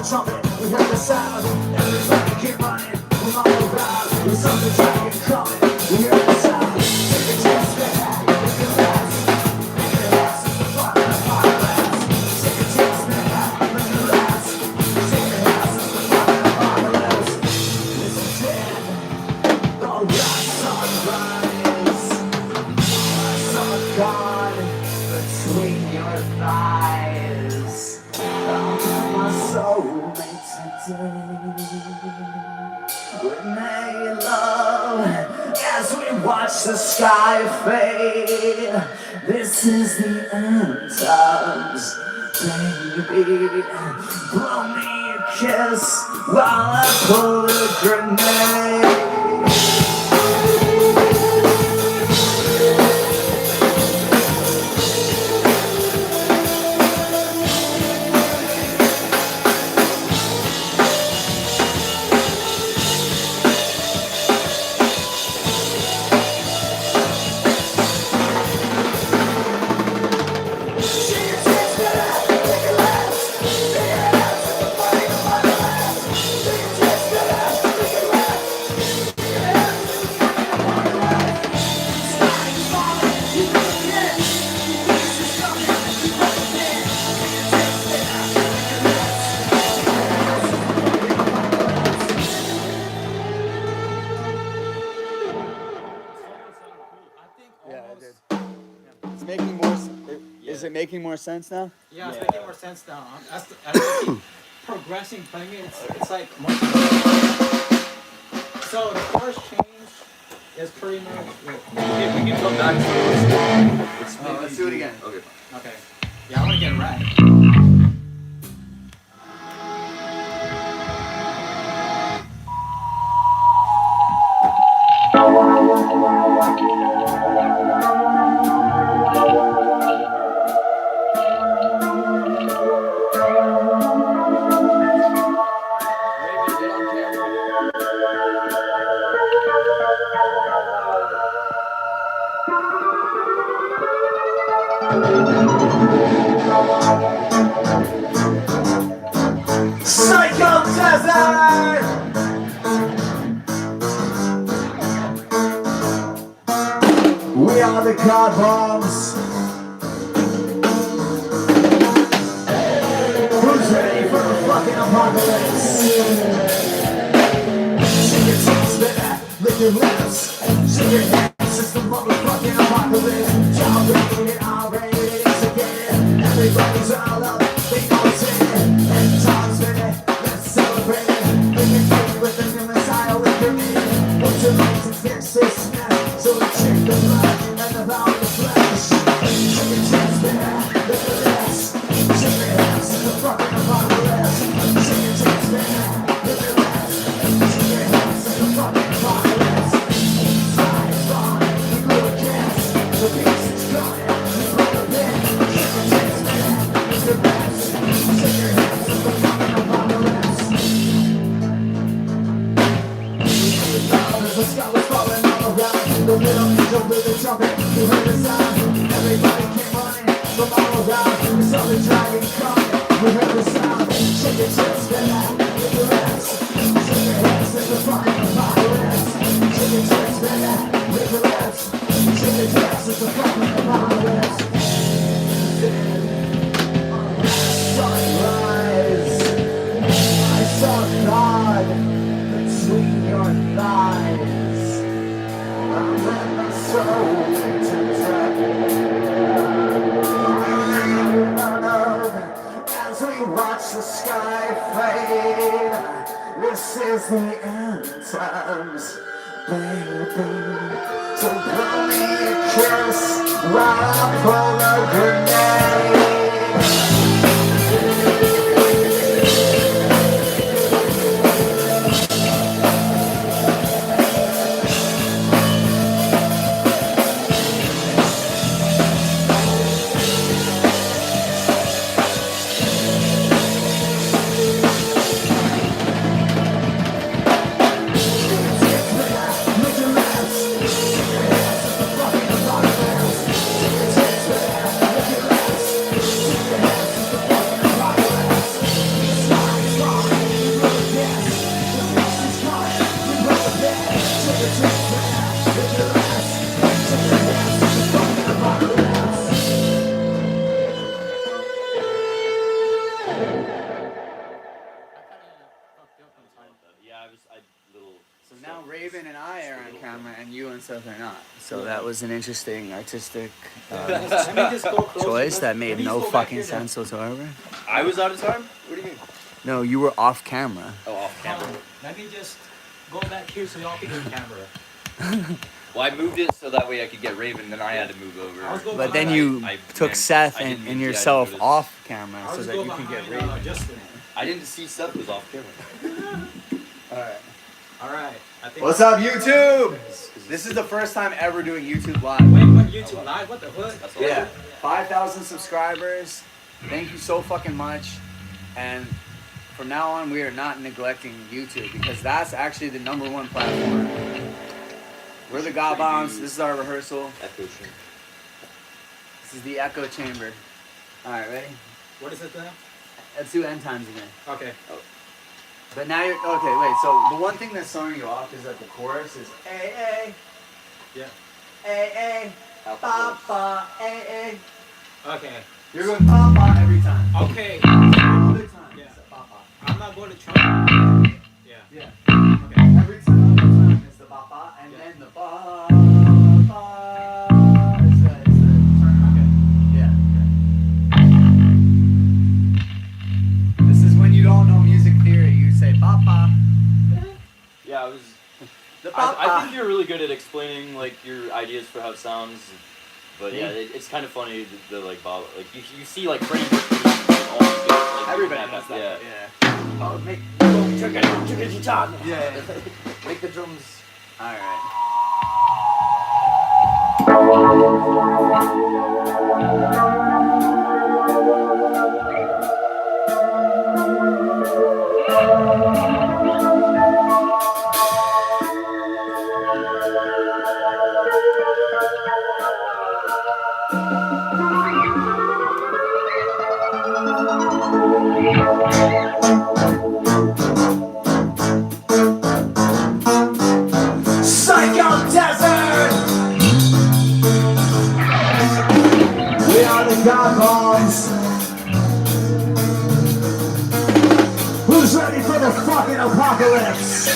trumpet, we heard the sound. Everybody keep running, we're all around. There's something dragon coming, we hear the sound. Take a chance, make it last. Make it last, it's the fun of the apocalypse. Take a chance, make it last. Take it last, it's the fun of the apocalypse. This is dead, the last sunrise. Summer gone between your thighs. My soulmate today. We made love as we watch the sky fade. This is the end times, baby. Blow me a kiss while I pull a grenade. Is it making more sense now? Yeah, it's making more sense now. As I keep progressing playing it, it's like more. So the first change is pretty much. Okay, we can come back to it. Let's do it again. Okay. Okay. Yeah, I want to get it right. Psycho Desert! We are the God Bombs. Who's ready for the fucking apocalypse? Shake your tits, baby, lick your lips. Shake your hips, it's the motherfucking apocalypse. Y'all ready it already, it's again. Everybody's all up, they know it's in. End times, baby, let's celebrate it. We can take with the new Messiah with your name. Put your legs and fix this mess. So we check the blood and the power of the flesh. Shake your tits, baby, lick your lips. Shake your hips, it's the fucking apocalypse. Shake your tits, baby, lick your lips. Shake your hips, it's the fucking apocalypse. Inside is gone, we blew a kiss. The beast is gone, we broke a bit. Shake your tits, baby, lick your lips. Shake your hips, it's the fucking apocalypse. The sky was falling all around. The middle angel with the trumpet, you heard the sound. Everybody came running from all around. We saw the dragon coming, we heard the sound. Shake your tits, baby, lick your lips. Shake your hips, it's the fucking apocalypse. Shake your tits, baby, lick your lips. Shake your hips, it's the fucking apocalypse. Sunrise, I saw God between your thighs. I'm in my soul to as we watch the sky fade. This is the end times, baby. So blow me a kiss while I pull a grenade. little. So now Raven and I are on camera, and you and Seth are not. So that was an interesting artistic Let me just go closer. choice that made Let me no just go back fucking here then. sense whatsoever. I was out of time. What do you mean? No, you were off camera. Oh, off camera. Let me just go back here so y'all can get camera. Well, I moved it so that way I could get Raven, then I had to move over. I was going But behind- then you I took meant- Seth I didn't and mean to, I yourself noticed. off camera I so was that going you could get behind, Raven. Justin. I didn't see Seth was off camera. Alright. All right. I think. What's up, YouTube? This is the first time ever doing YouTube Live. Wait, what? YouTube live? What the hood? That's all. Yeah, 5,000 subscribers. Thank you so fucking much. And from now on, we are not neglecting YouTube because that's actually the #1 platform. We're the God Bombs. This is our rehearsal. Echo chamber. This is the echo chamber. All right, ready? What is it then? Let's do end times again. Okay. But now you're okay. Wait. So the one thing that's throwing you off is that the chorus is A A Yeah. A A ba ba A A. Okay. You're going ba ba every time. Okay. Other time. Yeah. it's a ba ba. I'm not going to try. Yeah. Yeah. Okay. Every time is the ba ba, and Yeah. then the ba ba is the turn. Okay. Yeah. This is when you don't know music theory. You say ba ba. Yeah, I was. The ba I ba. think you're really good at explaining like your ideas for how it sounds, but yeah, Yeah. it's kind of funny the like Bob, like you see like Freddie Mercury all you get, like, Everybody doing knows that. Yeah. Yeah. Oh, make Yeah. make the drums. All right. Psycho Desert! We are the God Bombs. Who's ready for the fucking apocalypse?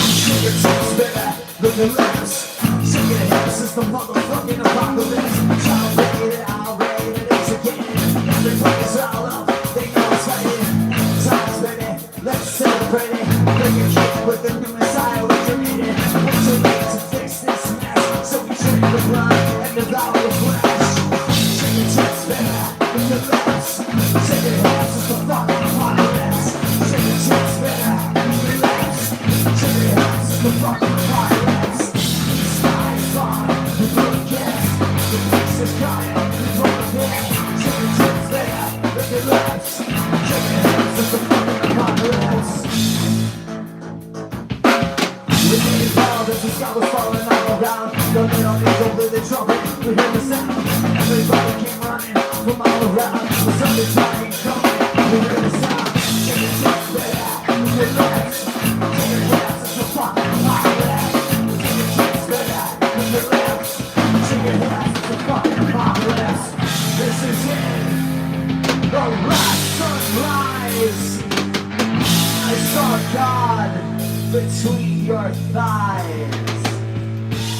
Shake your tits, baby, look your lips. Shake your hips, it's the motherfucking apocalypse. Child rated, I'll rate it, it's again. Everybody's all up, they know it's ready. Times, baby, let's celebrate it. Bring your kid with the new Messiah, we can eat it. What's too late to fix this mess? So we drink the blood and devour the flesh. Shake your tits, baby, look your lips. Shake your hips, it's the fucking apocalypse. Shake your tits, baby, look your lips. Shake your hips, it's the fucking apocalypse. The sky is falling, the blue kiss. The peace is coming, the fucking pit. Shake your tits, baby, look your lips. Shake your hips, it's the fucking apocalypse. We made it loud as the sky was falling all around. The little eagle blew the trumpet, we heard the sound. Everybody came running from all around. The sun is shining, coming, we heard the sound. Shake your tits, baby, with your lips. Shake your hips, it's the fucking apocalypse. Shake your tits, baby, with your lips. Shake your hips, it's the fucking apocalypse. This is it, the last sunrise. I saw God between your thighs.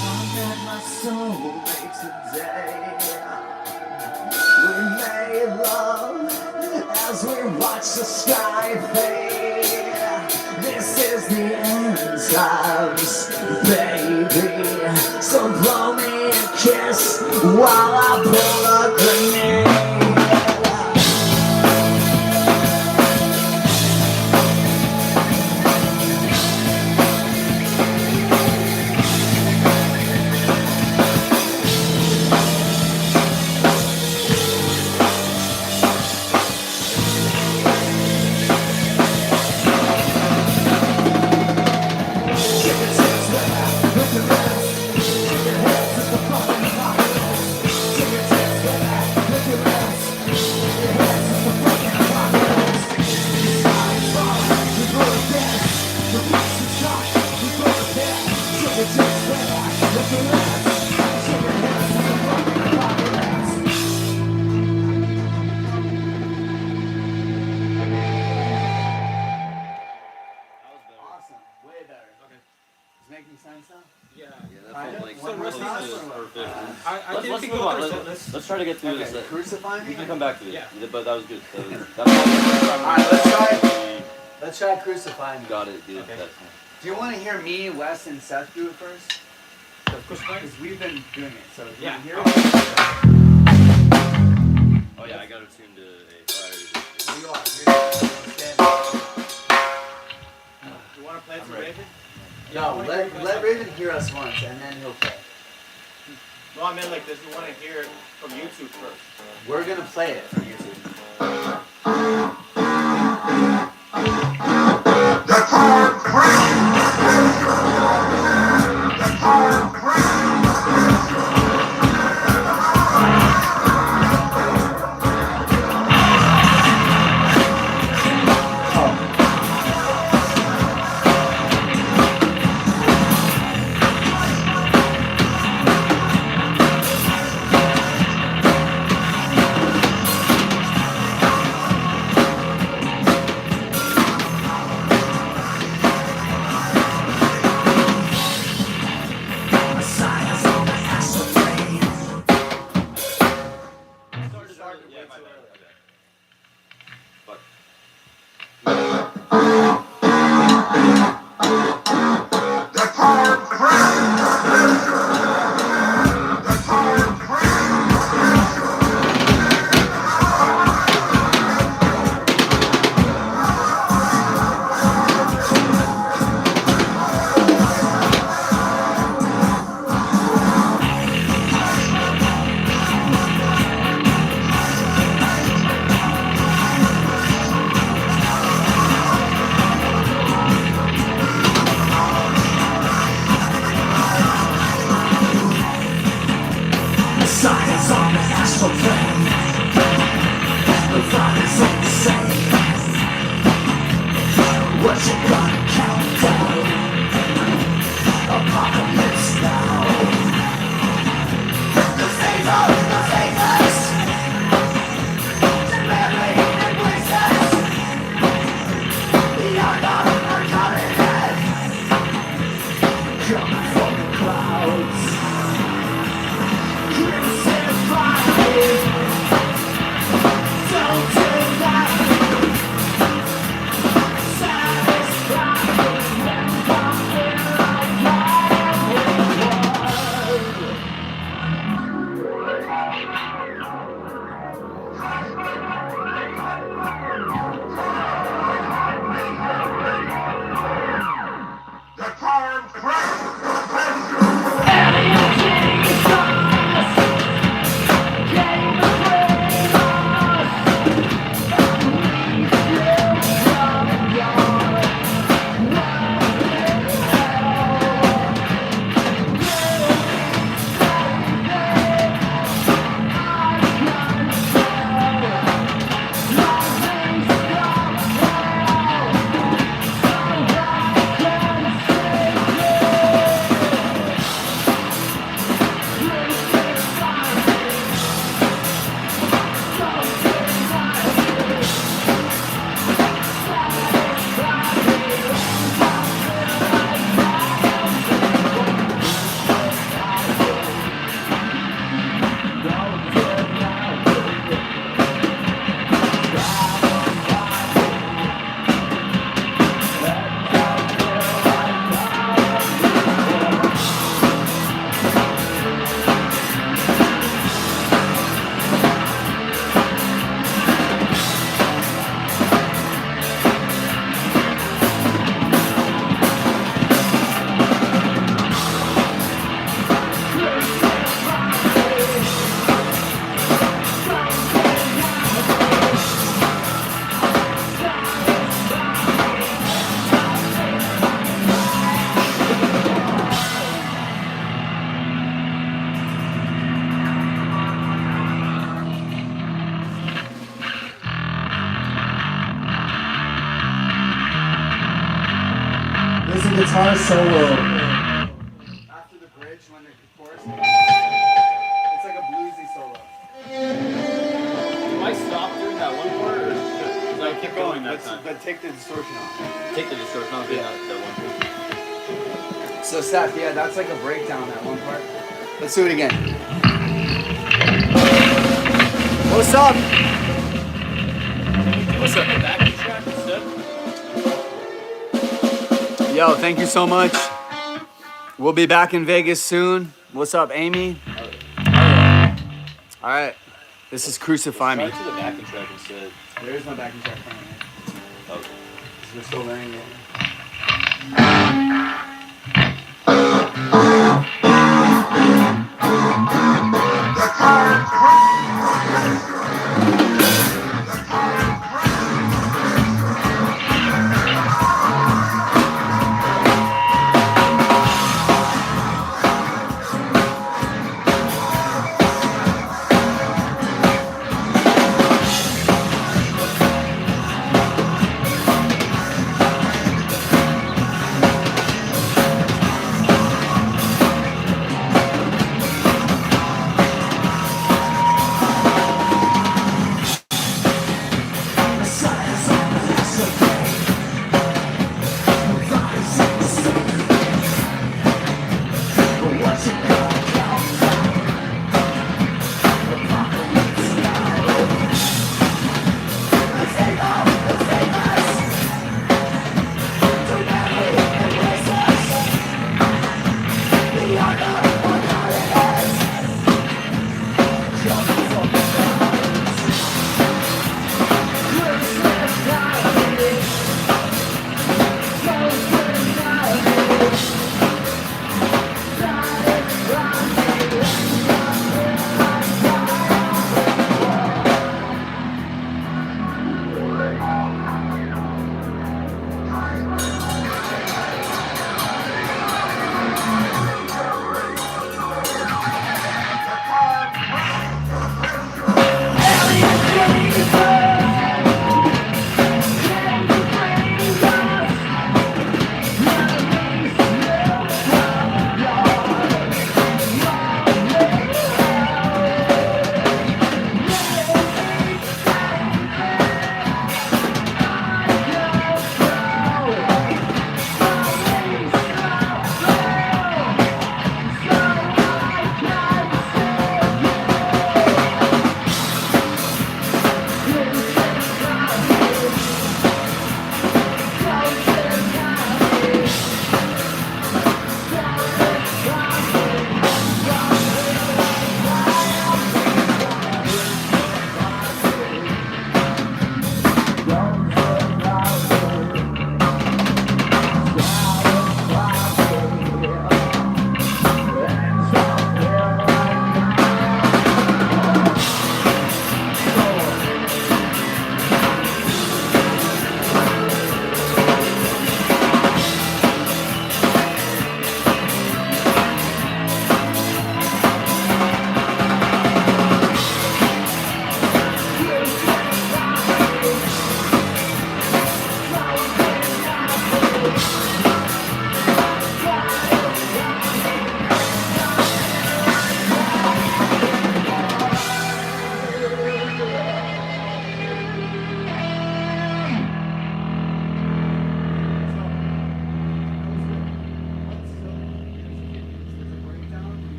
I met my soulmate today. We made love as we watch the sky fade. This is the end times, baby. So blow me a kiss while I pull a grenade. Shake your tits, baby, look your lips. Shake your hips, it's the fucking apocalypse. Shake your tits, and stuff? Yeah. Yeah, Kind that of. felt like So we're something not- super perfect. I Let's think we move go on. through Let's try to get through this. Okay, crucify We me? can come back to it. Yeah. But that was good. That's Alright, let's try. Let's try crucify me. Got it, dude. Okay. That's, Do you want to hear me, Wes, and Seth do it first? Crucify? Because we've been doing it. So do you Yeah. want to hear Oh, it? oh yeah, I got it tuned to a fire. You are. You're stand. You want to play it I'm to ready. Raven? No, let Raven hear us once, and then he'll play. No, I meant like this. You want to hear it from YouTube first. We're gonna play it from YouTube. Messiah's on the astral plane. Started Yeah, way my too bad. early. Fuck. Messiah's on the astral plane. The Father's in the same. What you gonna count down? Apocalypse now. The faithless, the married embraces. The unknown are coming in. Coming from the clouds. There's a guitar solo. After the bridge, when the chorus, it's like a bluesy solo. Do I stop during that one part or should I keep going that time? But take the distortion off. Take the distortion off. Yeah. That one. So Steph, yeah, that's like a breakdown that one part. Let's do it again. What's up? What's up? The backing track instead? Yo, thank you so much. We'll be back in Vegas soon. What's up, Amy? All right. This is Crucify Me. Try to the backing track instead. There is my backing track coming in. Oh. We're still learning it.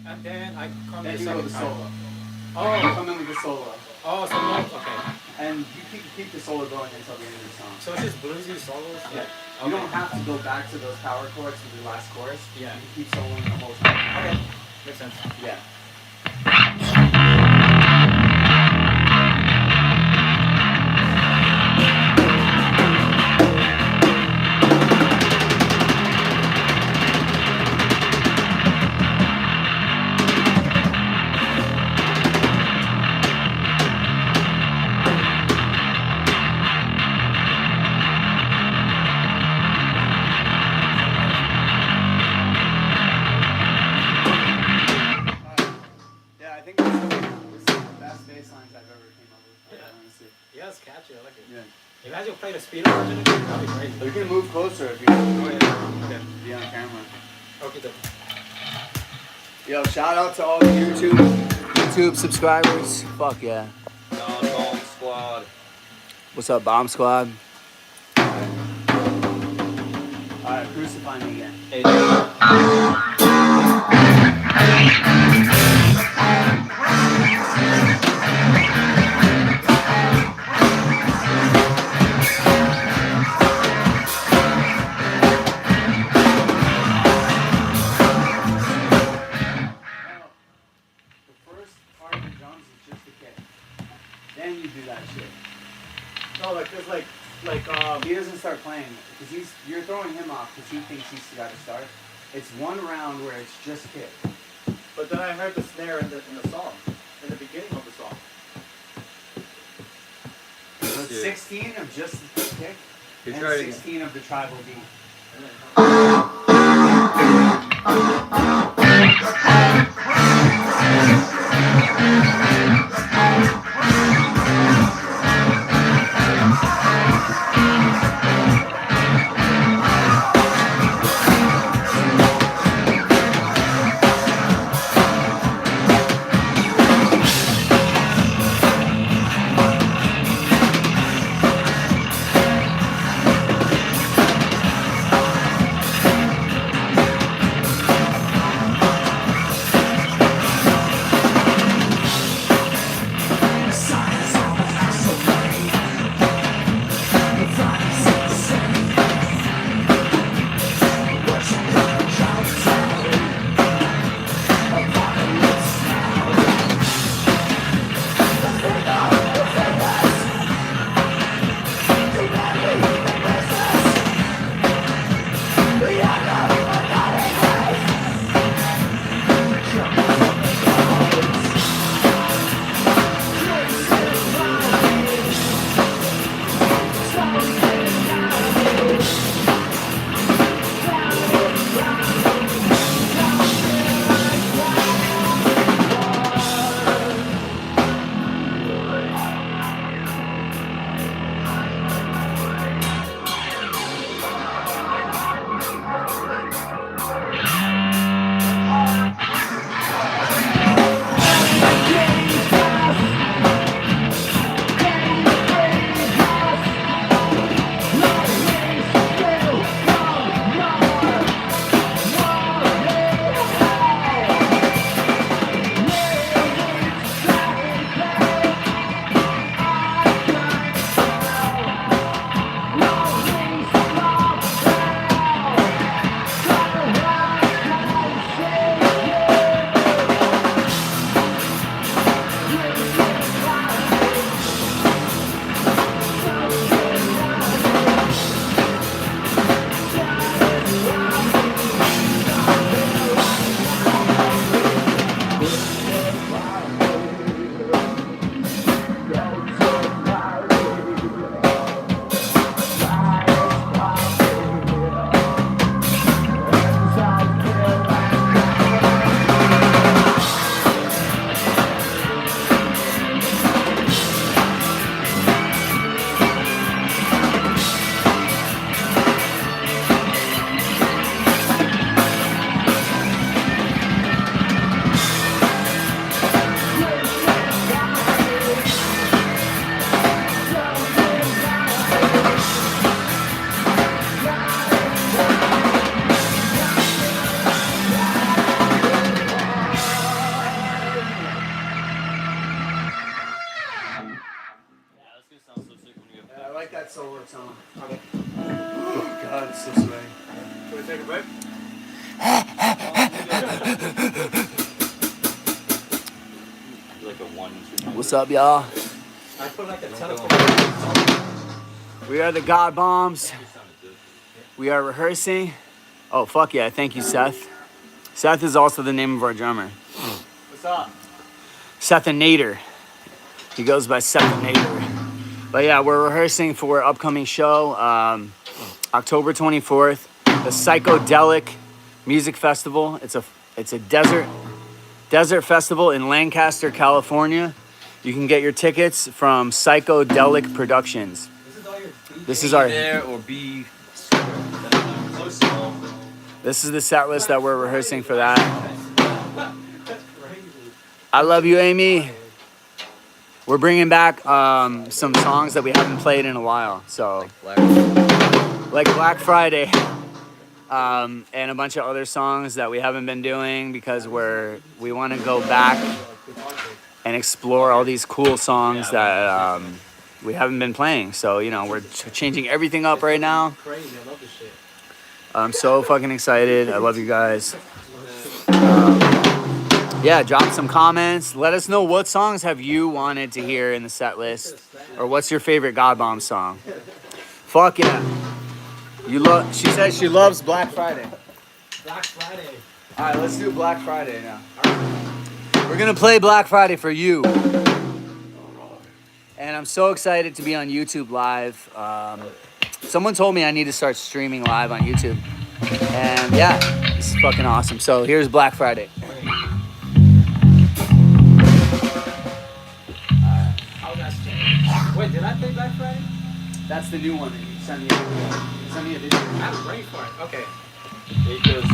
And then I come Then in you go to second time. solo. Oh, Come in with the solo. oh, so no, okay. And you keep the solo going until the end of the song. So it's just bluesy solos? Yeah. Okay. You don't have to go back to those power chords in the last chorus. Yeah. You can keep soloing the whole time. Okay. Makes sense. Yeah. Yeah, I think this is the best bass lines I've ever came up with. Yeah. Honestly. Yeah, it's catchy. I like it. Yeah. If you guys will play the speed version of it, that'd be great. You can move closer if you Oh, want yeah. Okay. to be on camera. Okay, then. Yo, shout out to all the YouTube subscribers. Fuck yeah. Non-bomb squad. What's up, Bomb Squad? Crucify Me again. Hey, The first part of the drums is just a kick. Then you do that shit. No, like there's like He doesn't start playing because you're throwing him off because he thinks he's got to start. It's one round where it's just kick. but then I heard the snare in the song, in the beginning of the song. So it's Yeah. 16 of just the kick You and try it again. 16 of the tribal beat. solo tone. Okay. Oh God, it's so sweaty. Can we take a break? Like a 1-2. What's up, y'all? I put like a telephone. We are the God Bombs. We are rehearsing. Oh, fuck yeah. Thank you, Seth. Seth is also the name of our drummer. What's up? Seth and Nader. He goes by Seth and Nader. But yeah, we're rehearsing for our upcoming show, October 24th, the Psychedelic Music Festival. It's a desert festival in Lancaster, California. You can get your tickets from Psychedelic Productions. This is our. There or be. This is the set list that we're rehearsing for that. I love you, Amy. We're bringing back some songs that we haven't played in a while. So, like Black Friday. and a bunch of other songs that we haven't been doing because we want to go back and explore all these cool songs that we haven't been playing. So, you know, we're changing everything up right now. Crazy, I love this shit. I'm so fucking excited. I love you guys. Yeah, drop some comments. Let us know what songs have you wanted to hear in the set list, or what's your favorite God Bomb song. Fuck yeah. She says she loves Black Friday. Black Friday. All right, let's do Black Friday now. We're gonna play Black Friday for you. And I'm so excited to be on YouTube Live. Someone told me I need to start streaming live on YouTube. And yeah, this is fucking awesome. So here's Black Friday. Oh, that's changed. Wait, did I play Black Friday? That's the new one that you sent me. Send me a video. I was ready for it. Okay. It goes.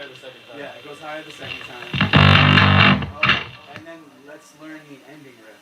higher the second time. Yeah, it goes higher the second time. Oh, and then let's learn the ending riff.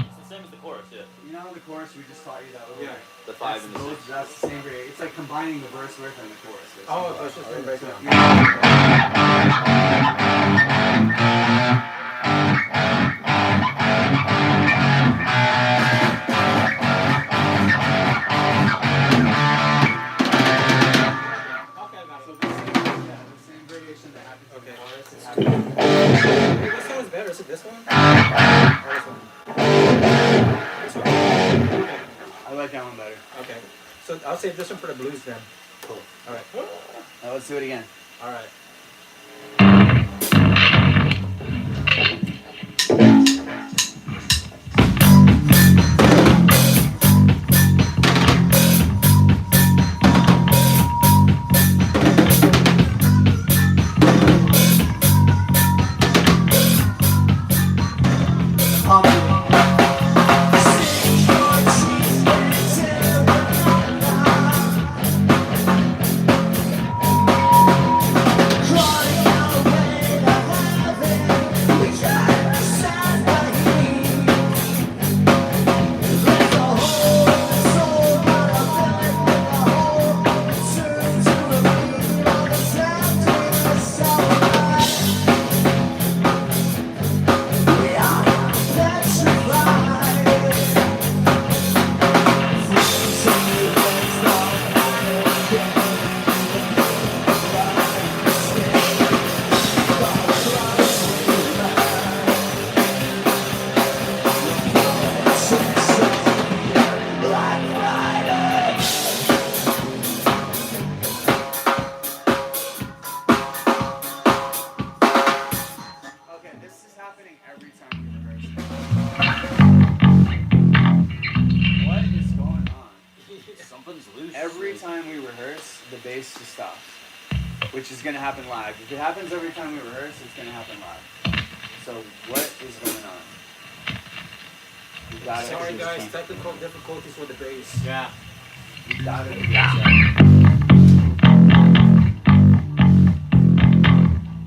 It's the same as the chorus, yeah. You know the chorus we just taught you that little. Yeah. The 5 and the 6. That's the same variation. It's like combining the verse riff and the chorus. Oh, it's just been breaking down. Okay, I got So it. the same variation that happens in the Okay. chorus is happening. Which song is better? Is it this one? Or this one? This one. Okay. I like that one better. Okay. So I'll save this one for the blues then. Cool. All right. Now let's do it again. All right. Okay, this is happening every time we rehearse. What is going on? Something's loose. Every time we rehearse, the bass just stops, which is gonna happen live. If it happens every time we rehearse, it's gonna happen live. So what is going on? We gotta Sorry fix guys, this. technical difficulties with the bass. Yeah. We gotta fix that.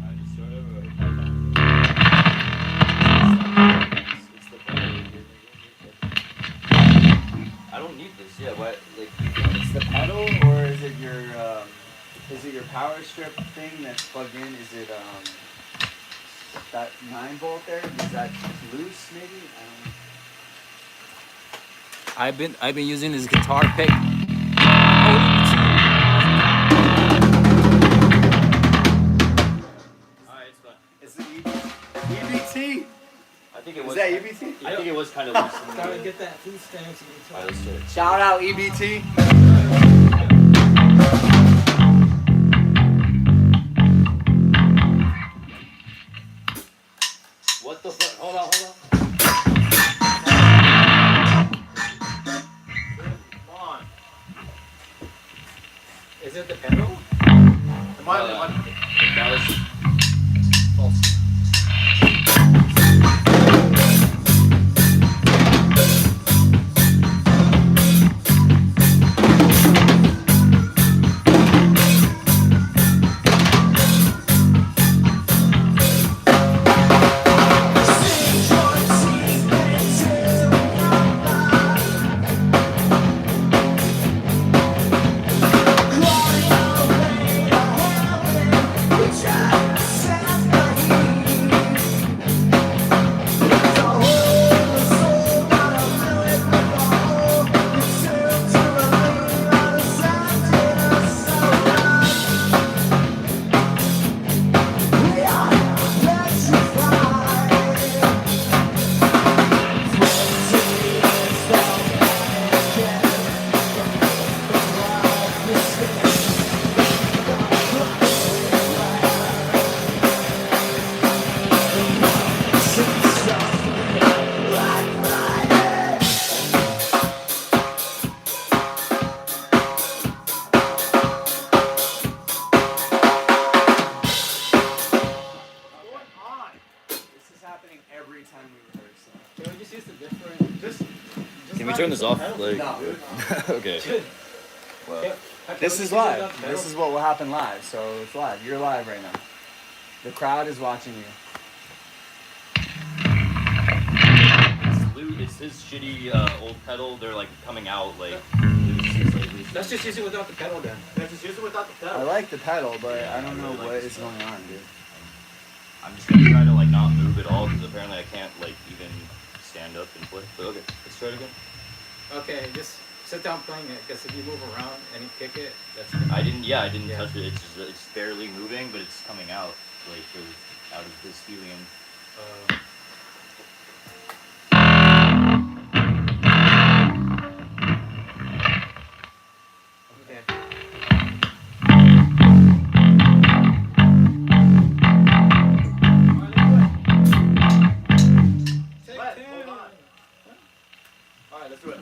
I just sort of. It's the I don't need this. Yeah. What? Like. It's the pedal, or is it your power strip thing that's plugged in? Is it that 9-volt there? Is that loose maybe? I don't know. I've been using this guitar pick. Alright, it's fine. Is it EBT? I think it Is was. that EBT? I think it was kind of loose. In Gotta the, get that food stamps and Alright, let's do it. Shout out EBT. What the fuck? Hold on. Come on. Is it the pedal? That was. Crawling away to heaven. Can we turn this off? Like, No. okay. Well, This is live. This is what will happen live. So it's live. You're live right now. The crowd is watching you. it's his shitty old pedal. They're like coming out like loose. Let's just use it without the pedal then. Let's just use it without the pedal. I like the pedal, but Yeah, I don't know really like what this is going on, dude. I'm just gonna try to like not move at all because apparently I can't like even stand up and play. But okay, let's try it again. Okay, just sit down playing it, because if you move around and you kick it, that's I didn't Yeah. touch it. It's barely moving, but it's coming out like out of this helium. Okay. Alright, let's do it.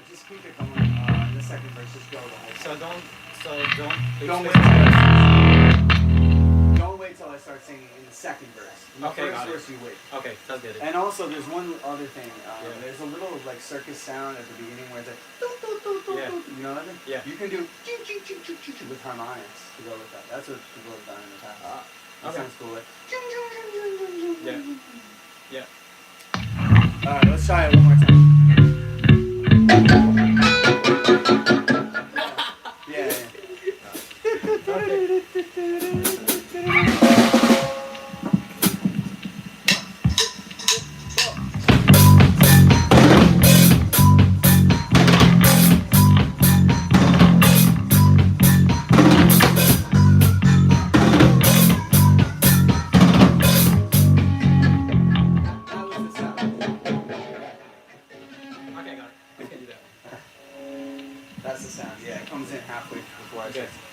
just keep it going. The second verse, just go live. Don't wait till I start singing in the second verse. In the Okay, first got it. verse you wait. Okay, sounds good. And also, there's one other thing. Yeah. There's a little like circus sound at the beginning where it's like, Yeah. you know what I mean? Yeah. You can do with harmonics to go with that. That's what people have done in the past. That okay. sounds cool. Like, Yeah. Yeah. all right, let's try it one more time. Yeah. Okay, got it. I can do that. That's the sound. Yeah, it comes in halfway before I Okay. say.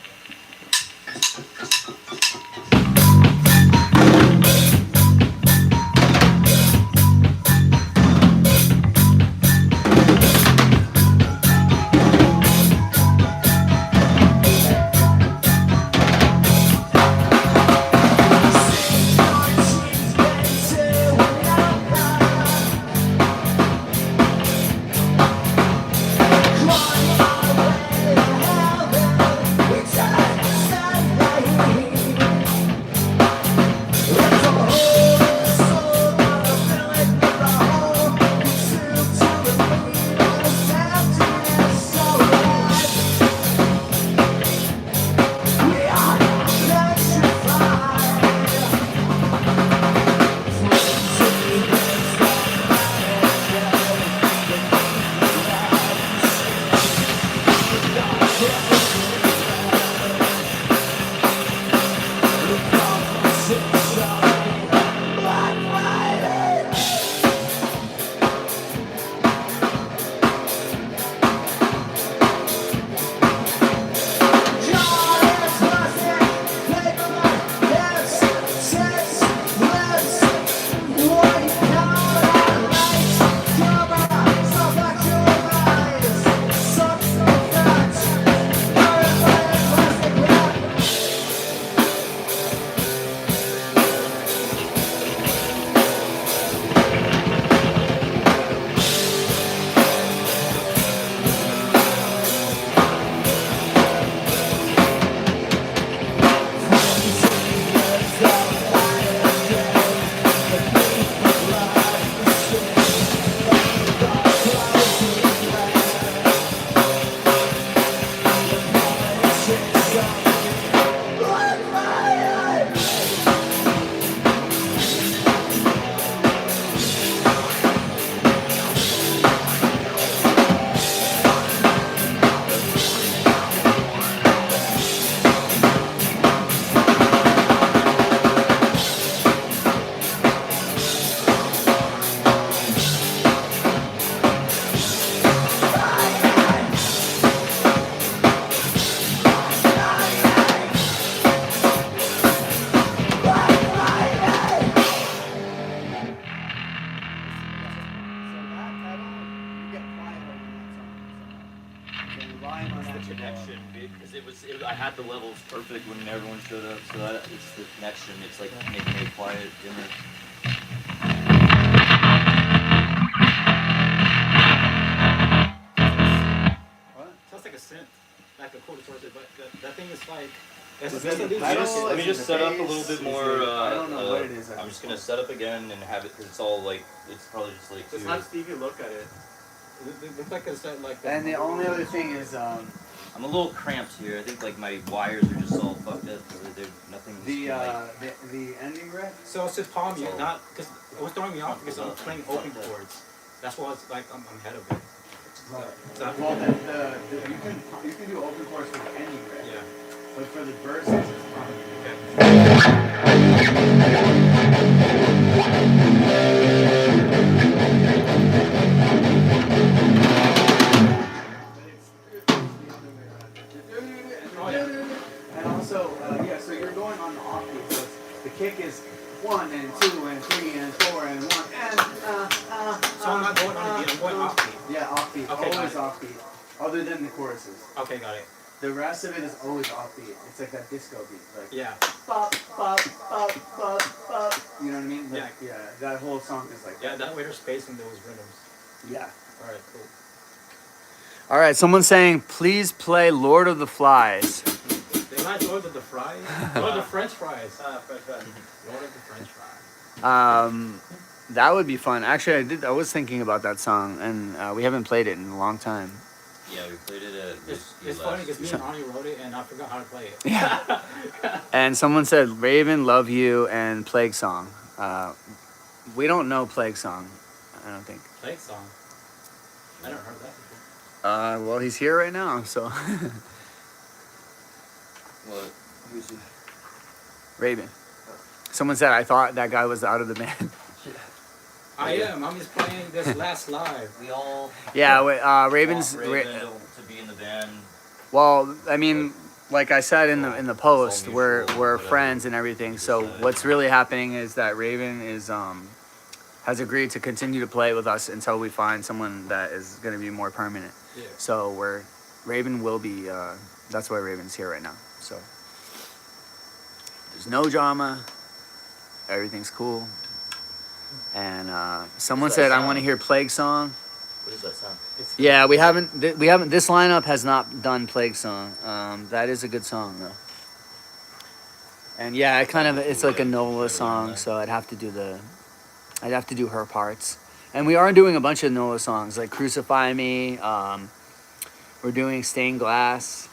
I had the levels perfect when everyone showed up, so it's the connection. It's like making it quiet, dimmer. What? Sounds like a synth, like a quarter source, but that thing is like. Is That's it a the new pedal? sound. Let me Is just it set the up a bass? little bit Is more. it- I don't know what it is at I'm this just gonna point. set up again and have it because it's all like it's probably just like. It's not Stevie. Look at it. It looks like it's like. And the only other thing is I'm a little cramped here. I think like my wires are just all fucked up. They're nothing. the ending riff. So it's just palm mute, So- not because it was throwing me off because I'm playing open chords. That's why it's like I'm ahead of it. So I Well, you can do open chords with any riff. yeah. But for the verses, it's probably Okay. Oh, yeah. And also, yeah, so you're going on the offbeat. So the kick is 1 and 2 and 3 and 4 and 1 and So I'm not going on the beat. I'm going off beat. Yeah, offbeat. Okay, got Always it. offbeat. Other than the choruses. Okay, got it. The rest of it is always offbeat. It's like that disco beat. Like Yeah. bop, bop, bop, bop, bop. You know what I mean? Like, Yeah. yeah. That whole song is like Yeah, that way there's space in those rhythms. Yeah. All right, cool. All right, someone's saying, please play Lord of the Flies. They like Lord of the Fries. Lord of the French fries. French fries. Lord of the French fries. That would be fun. Actually, I was thinking about that song, and we haven't played it in a long time. Yeah, we played it at. It's funny because me and Ani wrote it and I forgot how to play it. Yeah. And someone said, Raven, Love You, and Plague Song. We don't know Plague Song, I don't think. Plague song. I never heard that before. Well, he's here right now, so. What? Who's he? Raven. Someone said, I thought that guy was out of the band. I am. I'm just playing this last live. We all. Yeah, Raven's. want Raven to be in the band. Well, I mean, like I said in the post, all we're mutual, we're whatever. friends and everything. So what's really happening is that Raven is has agreed to continue to play with us until we find someone that is going to be more permanent. Yeah. So Raven will be. That's why Raven's here right now. So there's no drama. Everything's cool. And someone What's that said, I sound? want to hear Plague Song. What does that sound? It's Yeah, we haven't. This lineup has not done Plague Song. That is a good song though. And yeah, it's like a Nola song, so I'd have to do her parts. And we are doing a bunch of Nola songs, like Crucify Me. We're doing Stained Glass.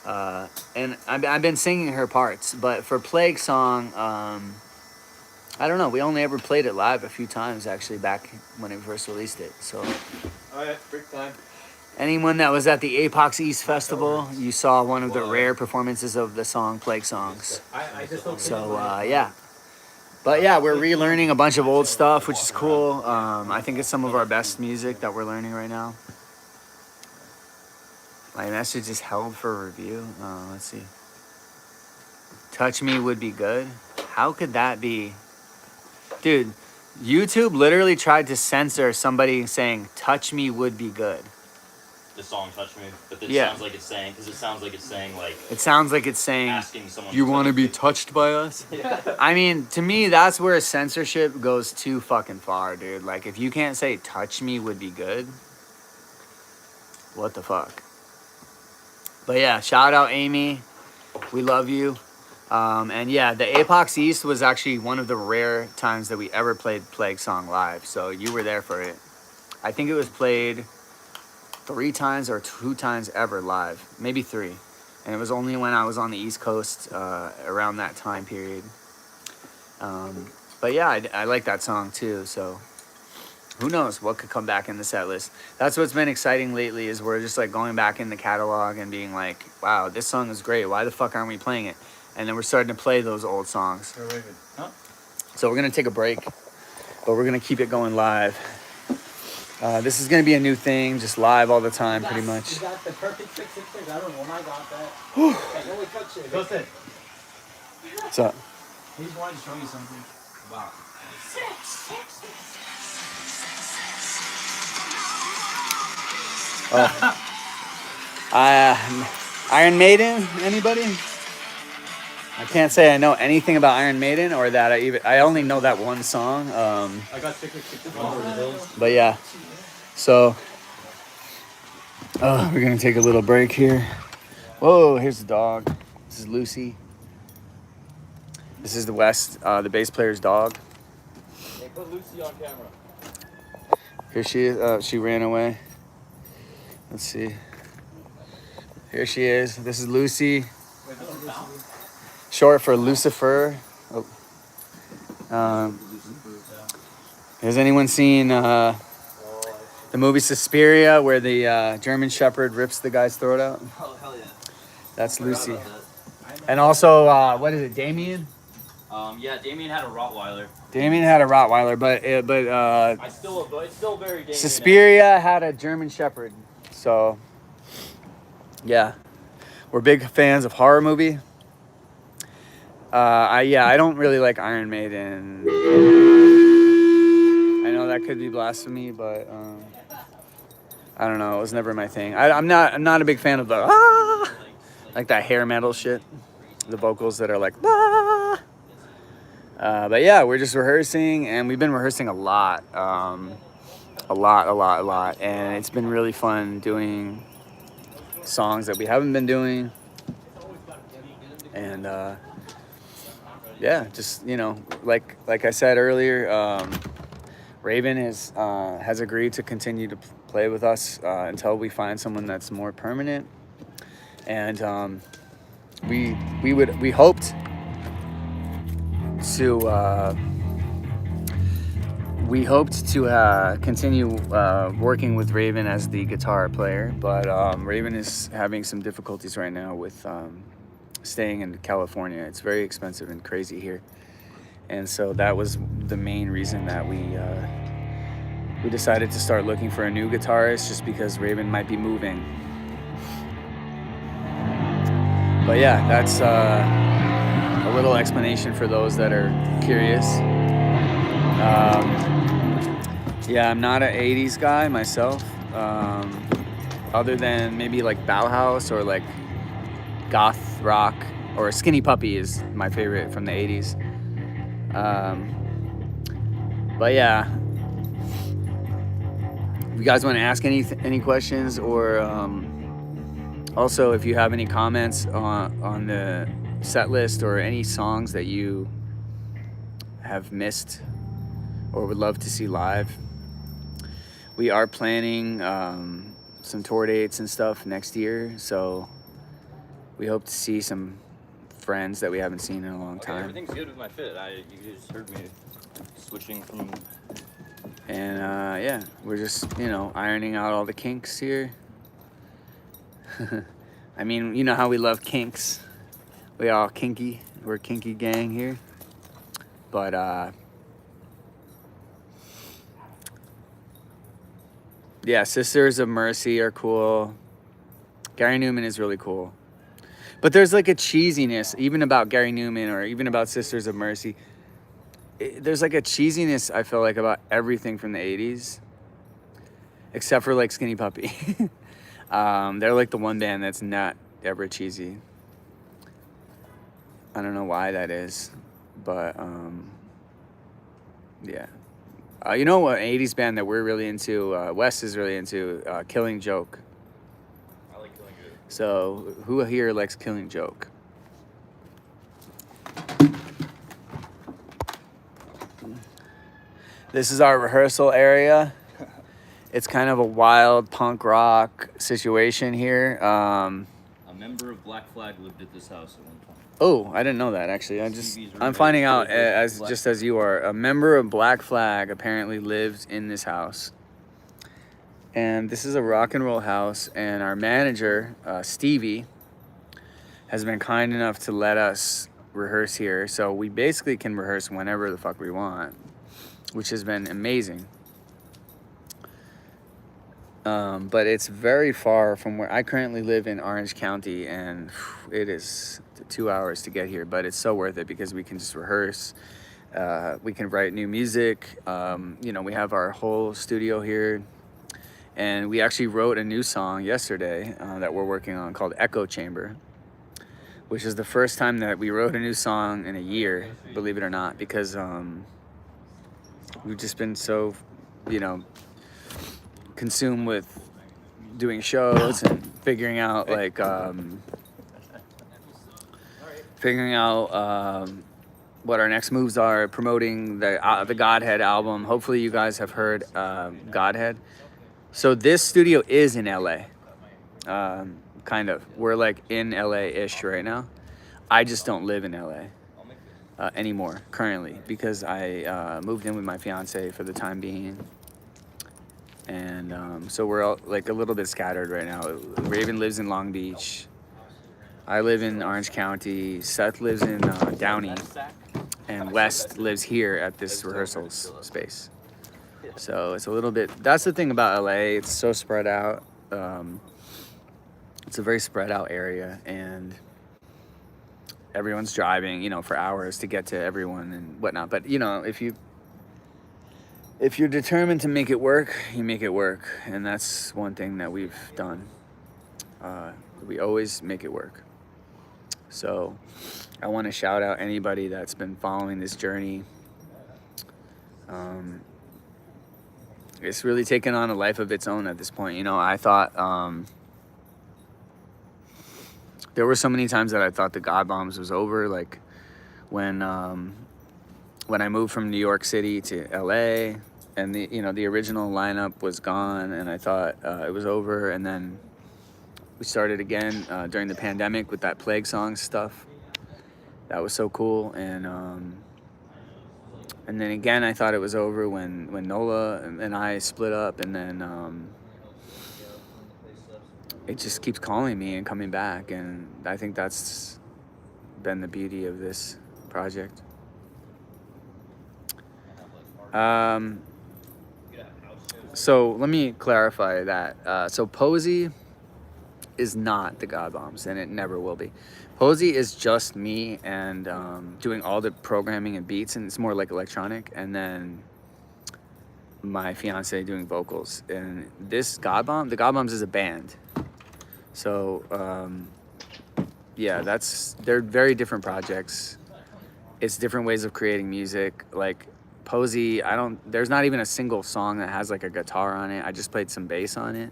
And I've been singing her parts, but for Plague Song, I don't know. We only ever played it live a few times, actually, back when we first released it. So, all right, break time. anyone that was at the Apox East Festival, you saw one of the rare performances of the song Plague Songs. I just don't So, yeah. But yeah, we're relearning a bunch of old stuff, which is cool. I think it's some of our best music that we're learning right now. My message is held for review. Let's see. Touch Me Would Be Good. How could that be? Dude, YouTube literally tried to censor somebody saying "touch me would be good." The song "Touch Me," but it Yeah. sounds like it's saying because it sounds like it's saying like It sounds like it's saying, asking someone. "You want to touch be me." touched by us?" I mean, to me, that's where censorship goes too fucking far, dude. Like, if you can't say "touch me would be good," what the fuck? But yeah, shout out Amy. We love you. And yeah, the Apox East was actually one of the rare times that we ever played Plague Song live. So you were there for it. I think it was played 3 times or 2 times ever live, maybe 3. And it was only when I was on the East Coast around that time period. But yeah, I like that song too. So who knows what could come back in the set list. That's what's been exciting lately is we're just like going back in the catalog and being like, wow, this song is great. Why the fuck aren't we playing it? And then we're starting to play those old songs. Huh? So we're going to take a break, but we're going to keep it going live. This is going to be a new thing, just live all the time, pretty much. You got the perfect 666. I don't know when I got that. Like, holy fuck shit. Go sit. What's up? He just wanted to show you something about. Iron Maiden, anybody? I can't say I know anything about Iron Maiden or that I only know that one song. I got tickets to Over the Hills. But yeah, so we're gonna take a little break here. Whoa, here's the dog. This is Lucy. This is the West, the bass player's dog. Hey, put Lucy on camera. Here she is. She ran away. Let's see. Here she is. This is Lucy. Short for Lucifer. Oh. Has anyone seen the movie Suspiria, where the German Shepherd rips the guy's throat out? Oh, hell yeah. That's Lucy. And also, what is it, Damien? Yeah, Damien had a Rottweiler. Damien had a Rottweiler, but It's still very Damien. Suspiria had a German Shepherd. So, yeah, we're big fans of horror movie. I don't really like Iron Maiden. I know that could be blasphemy, but I don't know. It was never my thing. I'm not a big fan of the like that hair metal shit. The vocals that are like but yeah, we're just rehearsing, and we've been rehearsing a lot, and it's been really fun doing songs that we haven't been doing, and yeah, just like I said earlier, Raven has agreed to continue to play with us until we find someone that's more permanent, and we hoped to continue working with Raven as the guitar player, but Raven is having some difficulties right now with staying in California. It's very expensive and crazy here, and so that was the main reason that we decided to start looking for a new guitarist, just because Raven might be moving. But yeah, that's a little explanation for those that are curious. Yeah, I'm not an 80s guy myself, other than maybe like Bauhaus or like goth rock, or Skinny Puppy is my favorite from the 80s. But yeah, if you guys want to ask any questions, or also if you have any comments on the set list or any songs that you have missed or would love to see live, we are planning some tour dates and stuff next year, so we hope to see some friends that we haven't seen in a long time. Everything's good with my fit. You just heard me switching from. And yeah, we're just ironing out all the kinks here. I mean, you know how we love kinks. We all kinky. We're a kinky gang here. But yeah, Sisters of Mercy are cool. Gary Newman is really cool. But there's like a cheesiness, even about Gary Newman or even about Sisters of Mercy. There's like a cheesiness, I feel like, about everything from the 80s. Except for like Skinny Puppy. They're like the one band that's not ever cheesy. I don't know why that is. But yeah. You know what 80s band that we're really into, Wes is really into, Killing Joke. I like Killing Joke. So who here likes Killing Joke? This is our rehearsal area. It's kind of a wild punk rock situation here. A member of Black Flag lived at this house at one point. Oh, I didn't know that actually. I'm finding out just as you are. A member of Black Flag apparently lives in this house. And this is a rock and roll house, and our manager, Stevie, has been kind enough to let us rehearse here. So we basically can rehearse whenever the fuck we want, which has been amazing. But it's very far from where I currently live in Orange County, and it is 2 hours to get here, but it's so worth it because we can just rehearse. We can write new music. We have our whole studio here, And we actually wrote a new song yesterday that we're working on called Echo Chamber, which is the first time that we wrote a new song in a year, believe it or not, because we've just been so, you know, consumed with doing shows and figuring out what our next moves are, promoting the Godhead album. Hopefully you guys have heard Godhead. So this studio is in LA, kind of. We're like in LA-ish right now. I just don't live in LA anymore currently because I moved in with my fiance for the time being. And so we're all like a little bit scattered right now. Raven lives in Long Beach. I live in Orange County. Seth lives in Downey. And West lives here at this rehearsals space. So it's a little bit, that's the thing about LA, it's so spread out. It's a very spread out area, and everyone's driving, you know, for hours to get to everyone and whatnot. But, you know, if you're determined to make it work, you make it work. And that's one thing that we've done. We always make it work. So I want to shout out anybody that's been following this journey. It's really taken on a life of its own at this point. You know, I thought there were so many times that I thought the God Bombs was over. Like when I moved from New York City to LA, and the original lineup was gone, and I thought it was over. And then we started again during the pandemic with that Plague Song stuff. That was so cool. And then again, I thought it was over when Nola and I split up, and then it just keeps calling me and coming back, and I think that's been the beauty of this project. So let me clarify that. So Posey is not the God Bombs, and it never will be. Posey is just me and doing all the programming and beats, and it's more like electronic, and then my fiance doing vocals. And this the God Bombs is a band. So yeah, they're very different projects. It's different ways of creating music. Like Posey, there's not even a single song that has like a guitar on it. I just played some bass on it,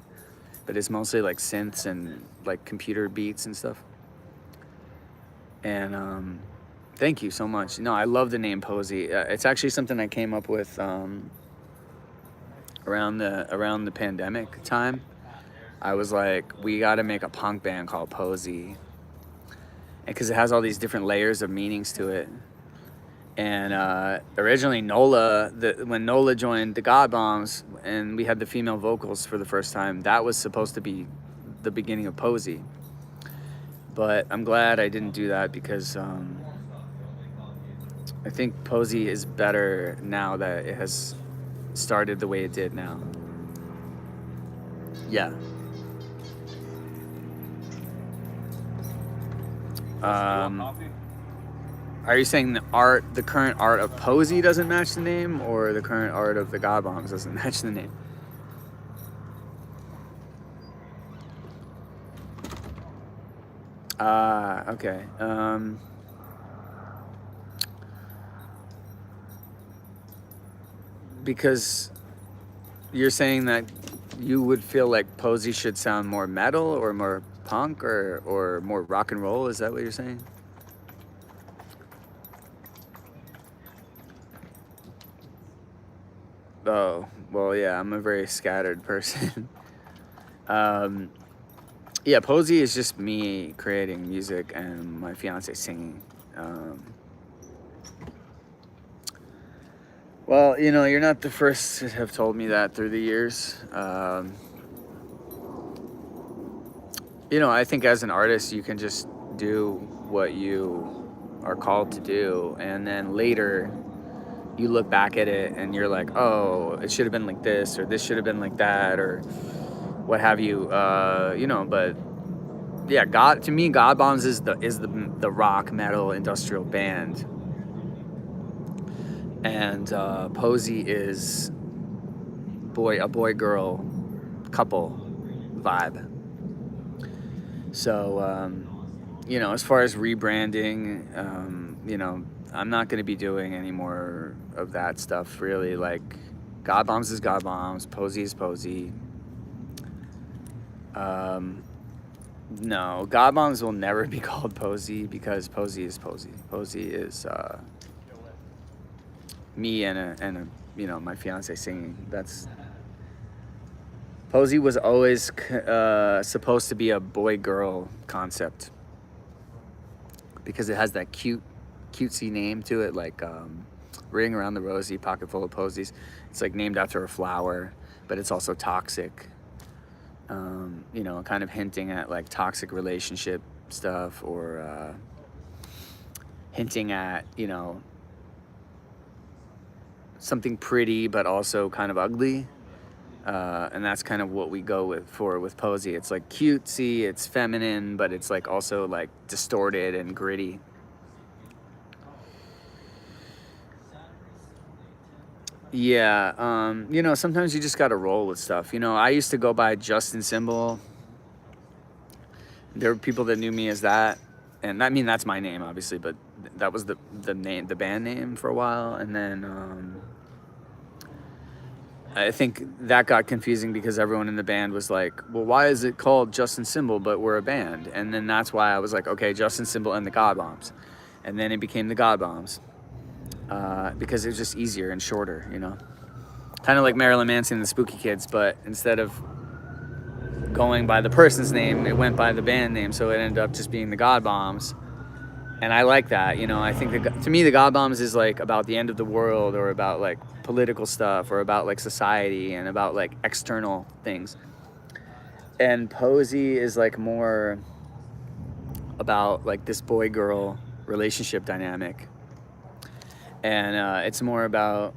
but it's mostly like synths and like computer beats and stuff. And thank you so much. No, I love the name Posey. It's actually something I came up with around the pandemic time. I was like, we got to make a punk band called Posey, because it has all these different layers of meanings to it. And originally when Nola joined the God Bombs and we had the female vocals for the first time, that was supposed to be the beginning of Posey. But I'm glad I didn't do that, because I think Posey is better now that it has started the way it did now. Yeah. Are you saying the current art of Posey doesn't match the name, or the current art of the God Bombs doesn't match the name? Okay. Because you're saying that you would feel like Posey should sound more metal or more punk or more rock and roll. Is that what you're saying? Oh, well, yeah, I'm a very scattered person. Yeah, Posey is just me creating music and my fiance singing. Well, you know, you're not the first to have told me that through the years. You know, I think as an artist, you can just do what you are called to do, and then later you look back at it and you're like, oh, it should have been like this, or this should have been like that, or what have you. You know, but yeah, to me, God Bombs is the rock metal industrial band, and Posey is a boy girl couple vibe. So, you know, as far as rebranding, you know, I'm not going to be doing any more of that stuff, really. Like, God Bombs is God Bombs, Posey is Posey. No, God Bombs will never be called Posey because Posey is Posey. Posey is me and a you know, my fiance singing. That's Posey was always supposed to be a boy-girl concept because it has that cutesy name to it, like Ring Around the Rosie, Pocket Full of Posies. It's like named after a flower, but it's also toxic. You know, kind of hinting at like toxic relationship stuff, or hinting at, you know, something pretty but also kind of ugly. And that's kind of what we go with Posey. It's like cutesy, it's feminine, but it's like also like distorted and gritty. Yeah, you know, sometimes you just gotta roll with stuff. You know, I used to go by Justin Symbol. There were people that knew me as that, and I mean that's my name, obviously, but that was the name, the band name for a while, and then I think that got confusing because everyone in the band was like, well, why is it called Justin Symbol, but we're a band? And then that's why I was like, okay, Justin Symbol and the God Bombs. And then it became the God Bombs because it was just easier and shorter, you know? Kind of like Marilyn Manson and the Spooky Kids, but instead of going by the person's name, it went by the band name, so it ended up just being the God Bombs. And I like that, you know. I think to me, the God Bombs is like about the end of the world, or about like political stuff, or about like society and about like external things. And Posey is like more about like this boy-girl relationship dynamic. And it's more about,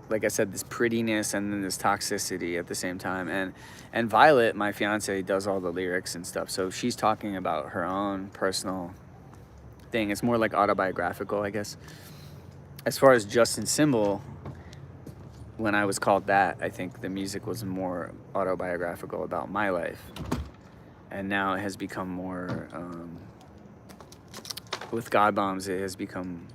like I said, this prettiness and then this toxicity at the same time. And Violet, my fiance, does all the lyrics and stuff. So she's talking about her own personal thing. It's more like autobiographical, I guess. As far as Justin Symbol, when I was called that, I think the music was more autobiographical about my life. And now it has become more, with God Bombs, it has become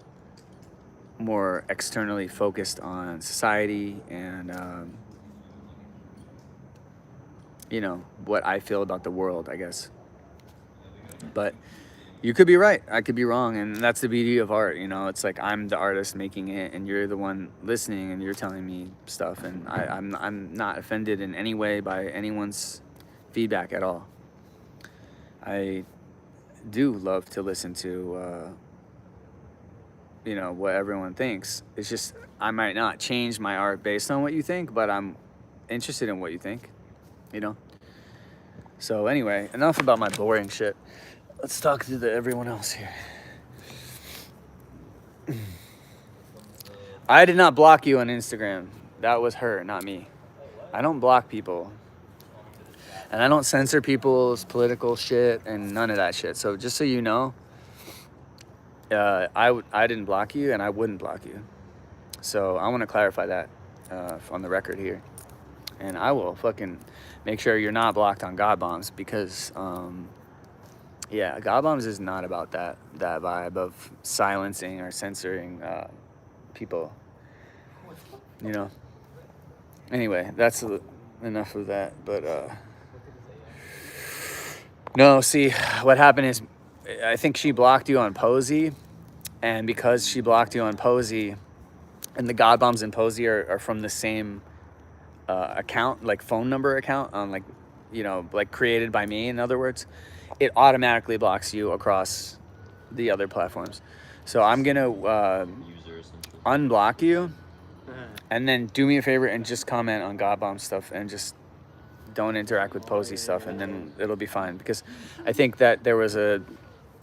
more externally focused on society and, you know, what I feel about the world, I guess. But you could be right, I could be wrong, and that's the beauty of art, you know. It's like I'm the artist making it, and you're the one listening, and you're telling me stuff, and I'm not offended in any way by anyone's feedback at all. I do love to listen to, you know, what everyone thinks. It's just I might not change my art based on what you think, but I'm interested in what you think, you know. So anyway, enough about my boring shit. Let's talk to everyone else here. I did not block you on Instagram. That was her, not me. I don't block people. And I don't censor people's political shit and none of that shit. So just so you know, I didn't block you and I wouldn't block you. So I want to clarify that on the record here. And I will fucking make sure you're not blocked on God Bombs because... yeah, God Bombs is not about that vibe of silencing or censoring people, you know. Anyway, that's enough of that. But no, see, what happened is I think she blocked you on Posey, and because she blocked you on Posey, and the God Bombs and Posey are from the same account, like phone number account on like, you know, like created by me, in other words, it automatically blocks you across the other platforms. So I'm going to unblock you and then do me a favor and just comment on God Bomb stuff and just don't interact with Posey stuff, and then it'll be fine. Because I think that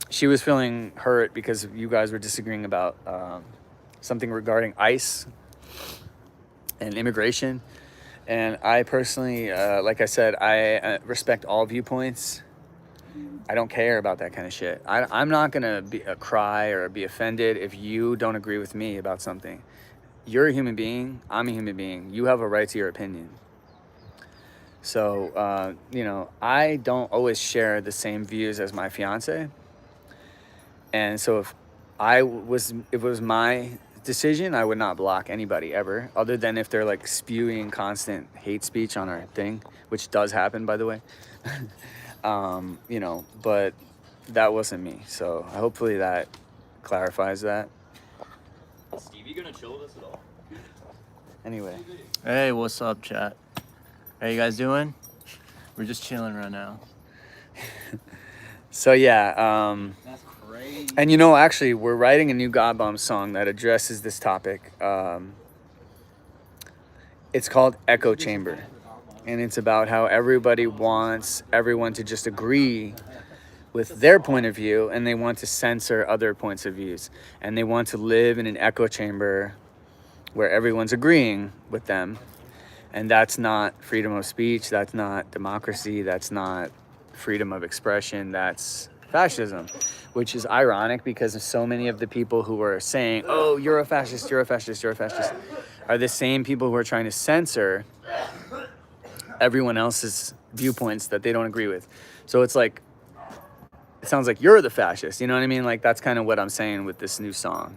she was feeling hurt because you guys were disagreeing about something regarding ICE and immigration. And I personally, like I said, I respect all viewpoints. I don't care about that kind of shit. I'm not gonna cry or be offended if you don't agree with me about something. You're a human being, I'm a human being. You have a right to your opinion. So, you know, I don't always share the same views as my fiance. And so if it was my decision, I would not block anybody ever, other than if they're like spewing constant hate speech on our thing, which does happen, by the way. You know, but that wasn't me. So hopefully that clarifies that. Is Stevie gonna chill with us at all? Anyway, Hey, what's up, chat? How you guys doing? We're just chilling right now. so yeah, That's crazy. and you know, actually, we're writing a new God Bomb song that addresses this topic. It's called Echo Chamber, and it's about how everybody wants everyone to just agree with their point of view, and they want to censor other points of views, and they want to live in an echo chamber where everyone's agreeing with them. And that's not freedom of speech, that's not democracy, that's not freedom of expression, that's fascism. Which is ironic because so many of the people who are saying, oh, you're a fascist, you're a fascist, you're a fascist, are the same people who are trying to censor everyone else's viewpoints that they don't agree with. So it's like, it sounds like you're the fascist, you know what I mean? Like, that's kind of what I'm saying with this new song.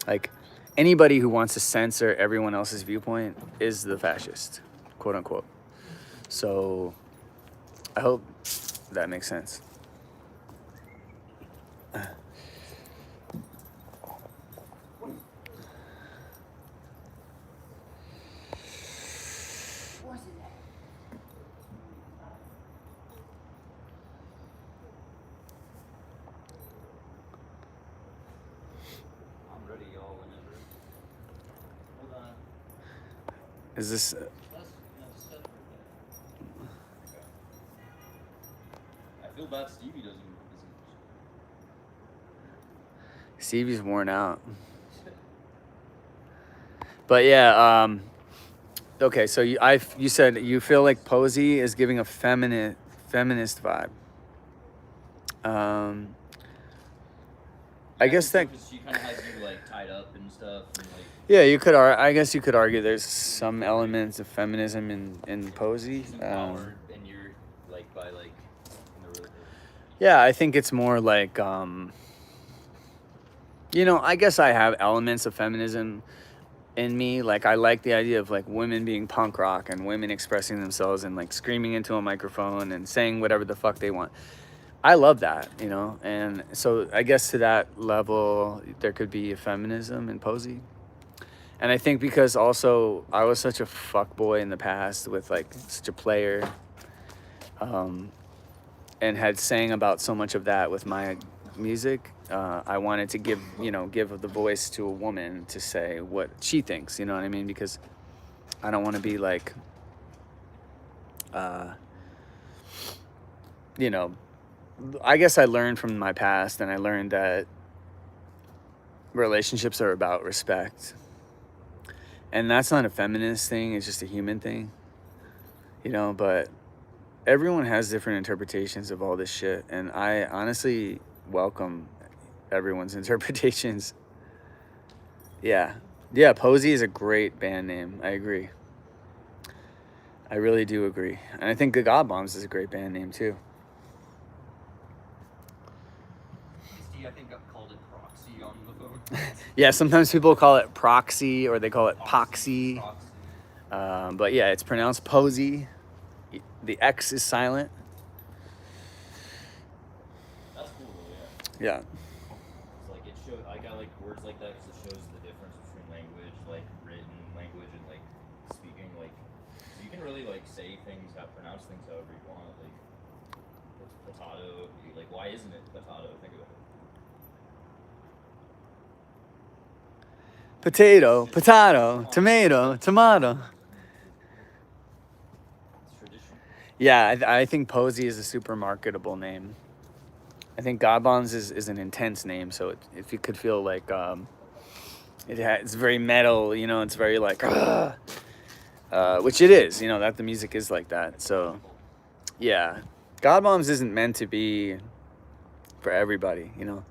Like, anybody who wants to censor everyone else's viewpoint is the fascist, quote unquote. So I hope that makes sense. I'm ready, y'all, whenever. Hold on. Is this... I feel bad Stevie doesn't. Stevie's worn out. But yeah, okay, so you said you feel like Posey is giving a feminist vibe. I guess that... She kind of has you like tied up and stuff, and like. Yeah, I guess you could argue there's some elements of feminism in Posey. She's empowered, and you're like by like. Yeah, I think it's more like, you know, I guess I have elements of feminism in me. Like, I like the idea of like women being punk rock and women expressing themselves and like screaming into a microphone and saying whatever the fuck they want. I love that, you know, and so I guess to that level, there could be a feminism in Posey. And I think because also I was such a fuckboy in the past with like such a player, and had sang about so much of that with my music, I wanted to give the voice to a woman to say what she thinks, you know what I mean? Because I don't want to be like, you know, I guess I learned from my past, and I learned that relationships are about respect. And that's not a feminist thing, it's just a human thing, you know, but everyone has different interpretations of all this shit, and I honestly welcome everyone's interpretations. Yeah, Posey is a great band name. I agree. I really do agree. And I think the God Bombs is a great band name too. I think I called it proxy on the phone. Yeah, sometimes people call it proxy or they call it poxy. But yeah, it's pronounced Posey. The X is silent. That's cool, yeah. Yeah. It's like it shows. I got like words like that because it shows the difference between language, like written language, and like speaking. Like you can really like say things, pronounce things however you want. Like potato. Like why isn't it potato? Think about it. Potato, tomato, tomato. It's tradition. Yeah, I think Posey is a super marketable name. I think God Bombs is an intense name, so if you could feel like it's very metal, you know, it's very like, which it is, you know, that the music is like that. So, yeah, God Bombs isn't meant to be for everybody, you know.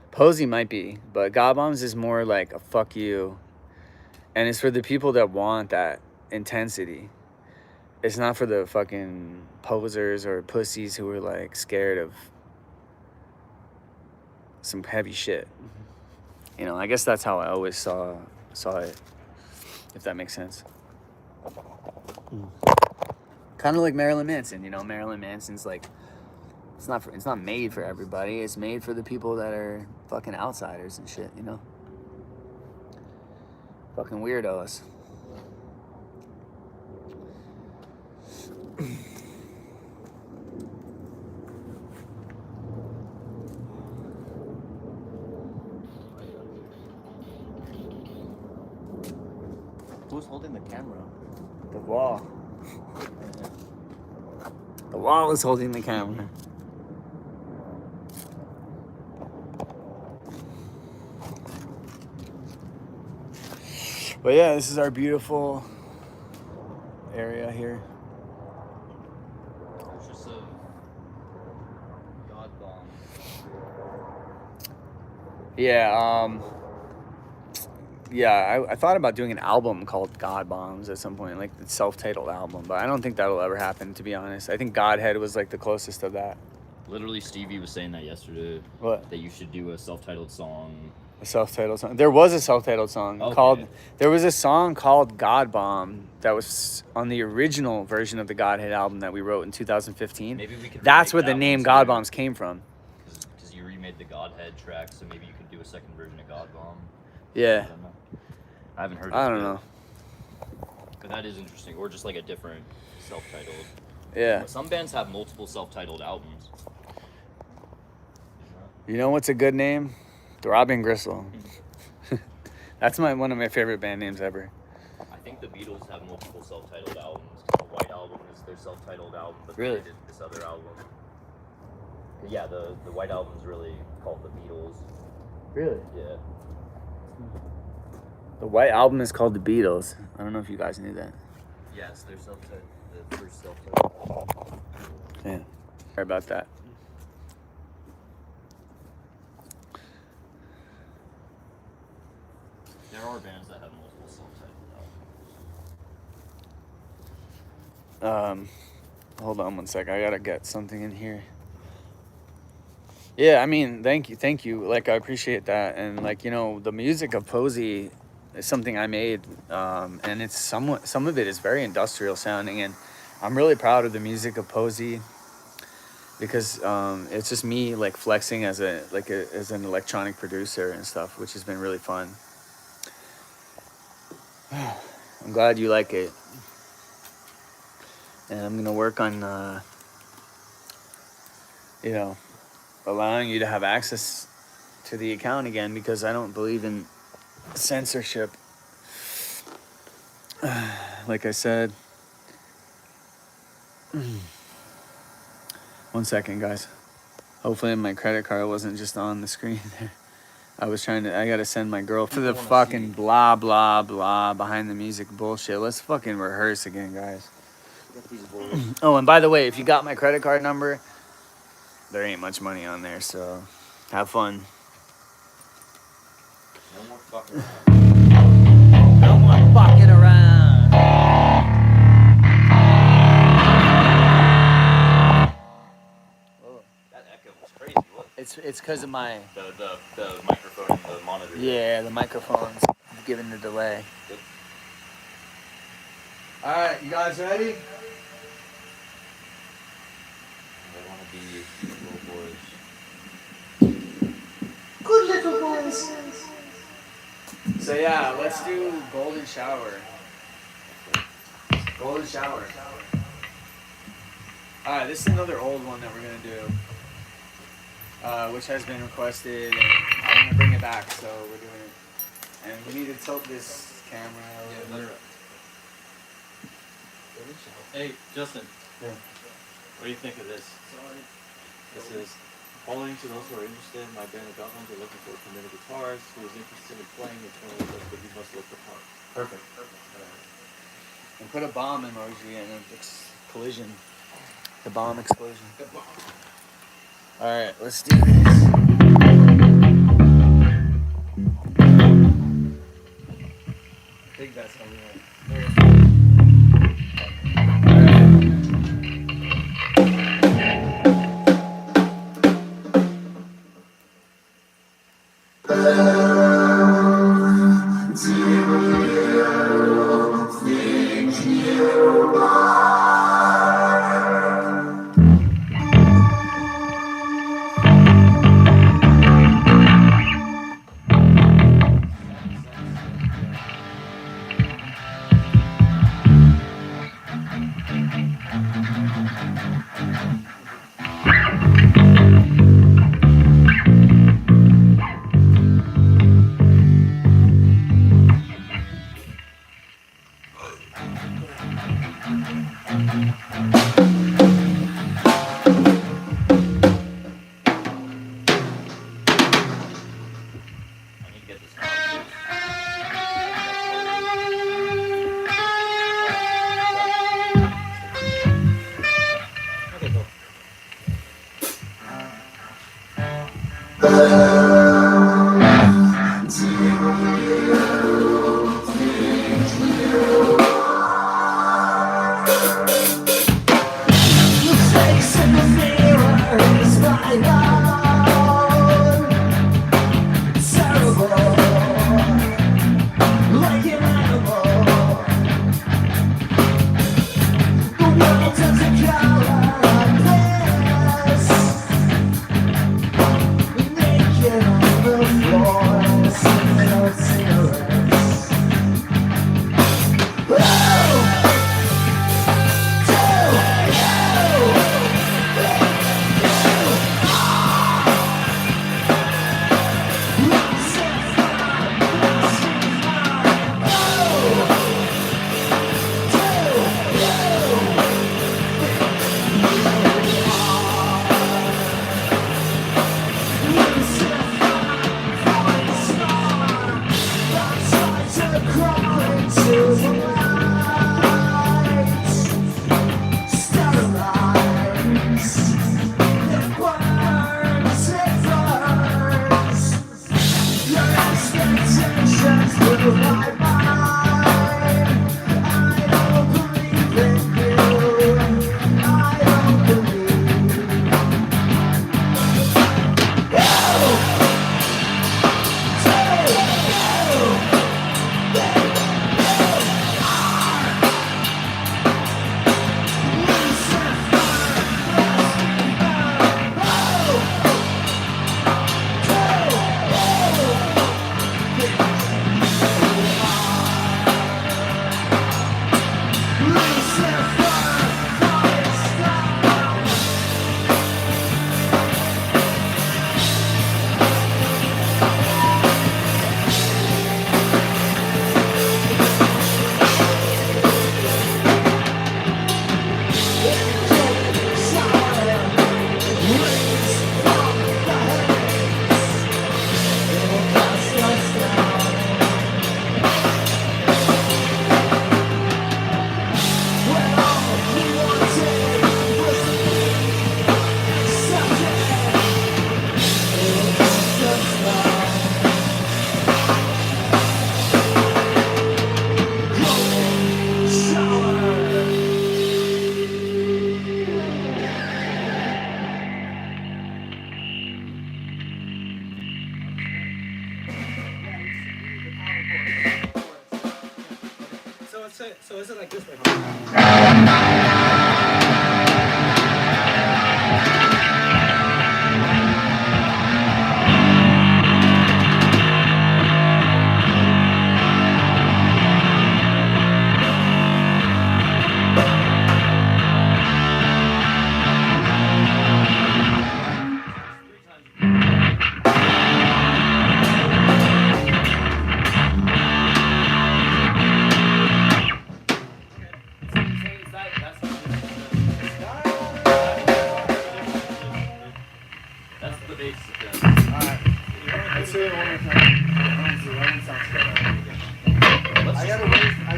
Posey might be, but God Bombs is more like a fuck you, and it's for the people that want that intensity. it's not for the fucking posers or pussies who are like scared of some heavy shit. You know, I guess that's how I always saw it, if that makes sense. Kind of like Marilyn Manson, you know. Marilyn Manson's like, it's not made for everybody. It's made for the people that are fucking outsiders and shit, you know. Fucking weirdos. Who's holding the camera? The wall. The wall is holding the camera. But yeah, this is our beautiful area here. Purchase of God Bomb. Yeah, I thought about doing an album called God Bombs at some point, like the self-titled album, but I don't think that'll ever happen, to be honest. I think Godhead was like the closest of that. Literally, Stevie was saying that yesterday. What? That you should do a self-titled song. A self-titled song. There was a self-titled song Okay. There was a song called God Bomb that was on the original version of the Godhead album that we wrote in 2015. Maybe we could. That's remake where the that name one God too, Bombs came from. Because you remade the Godhead track, so maybe you could do a second version of God Bomb. Yeah. I don't know. I haven't heard. I it don't yet. know. But that is interesting, or just like a different self-titled. Yeah. Some bands have multiple self-titled albums. You know what's a good name? Throbbing Gristle. That's one of my favorite band names ever. I think the Beatles have multiple self-titled albums. The White Album is their self-titled album, but Really? they did this other album. Yeah, the White Album is really called the Beatles. Really? Yeah. The White Album is called The Beatles. I don't know if you guys knew that. Yes, their self-titled. The first self-titled. Yeah. Sorry about that. There are bands that have multiple self-titled albums. Hold on one sec. I gotta get something in here. Yeah, I mean, thank you. Like, I appreciate that, and like, you know, the music of Posey is something I made, and it's some of it is very industrial sounding, and I'm really proud of the music of Posey because it's just me like flexing as an electronic producer and stuff, which has been really fun. I'm glad you like it. And I'm gonna work on, you know, allowing you to have access to the account again because I don't believe in censorship. Like I said. 1 second, guys. Hopefully my credit card wasn't just on the screen there. I gotta send my girl for the fucking blah, blah, blah behind the music bullshit. Let's fucking rehearse again, guys. Oh, and by the way, if you got my credit card number, there ain't much money on there, so have fun. No more fucking around. No more fucking around. That echo was crazy. What? It's because of my The microphone and the monitor. yeah, the microphone's giving the delay. Good. All right, you guys ready? I want to be little boys. Good little boys. So yeah, let's do Golden Shower. Golden Shower. All right, this is another old one that we're gonna do, which has been requested, and I want to bring it back, so we're doing it. And we need to tilt this camera. Hey, Justin. Yeah. What do you think of this? This is following to those who are interested. My band of Goblins are looking for a committed guitarist who is interested in playing internally with us, but he must look the part. Perfect. And put a bomb emoji and a collision. The bomb explosion. All right, let's do this. I think that's how we have. I need to get this going. Okay, cool. Face in the mirror is my own. Terrible, like an animal. The world doesn't color like this. Naked on the floor, singing out cigarettes. Oh! So is it like this way? That's the basis of this. Alright. Let's do it one more time. That one sounds good. Let's I just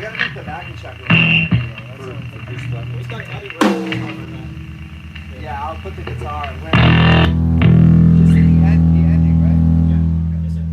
gotta make the backing track real quick. We start adding rhythm on that. Yeah, I'll put the guitar. Just the ending, right? Yeah. Yes, sir.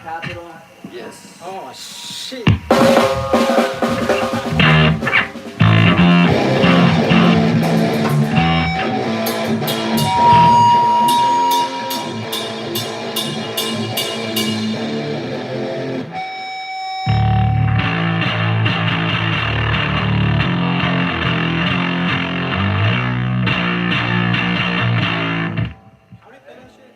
Capital. Yes. Oh shit. How did that shit?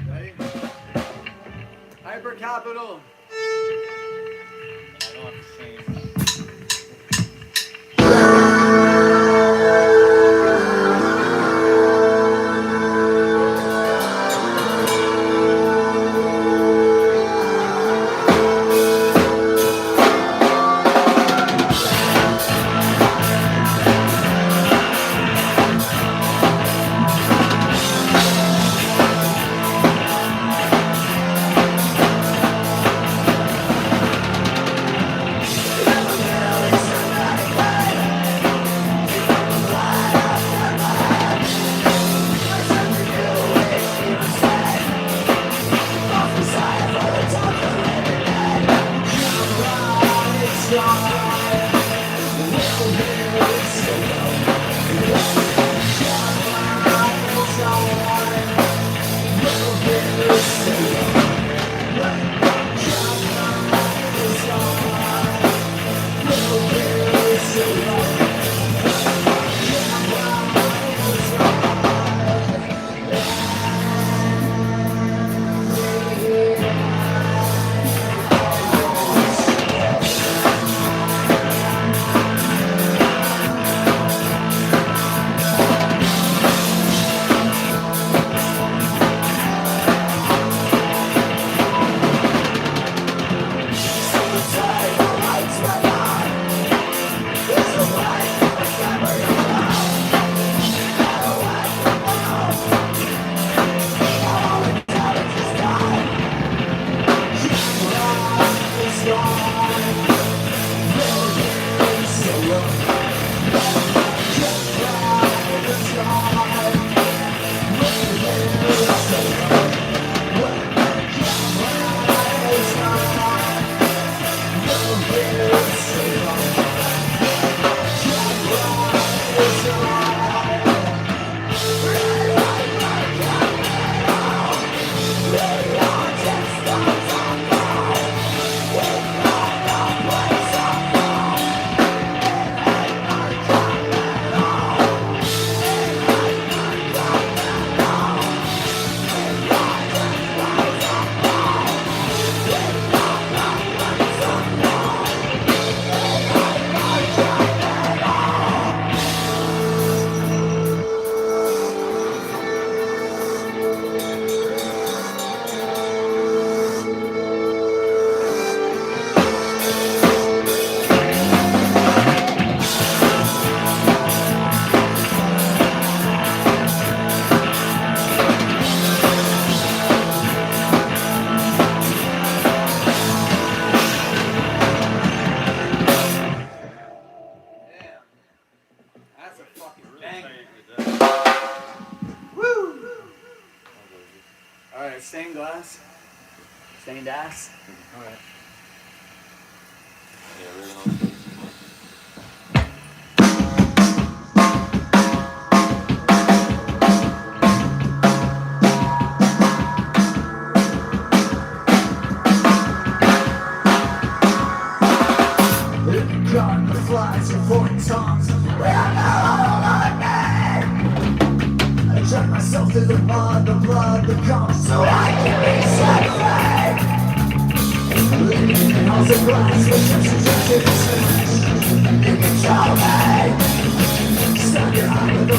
Ready? Hyper Capital. I don't have to change. That's a fucking Really bang. excited with that. Woo! I'll go Alright, stained glass. Stained ass. Alright. Yeah, really don't. Gun the flies and 40 tongues. We are now all I drag myself through the mud, the blood that comes so I can be set free. Living in halls of glass with chips and chips. You control me. Stand your eye with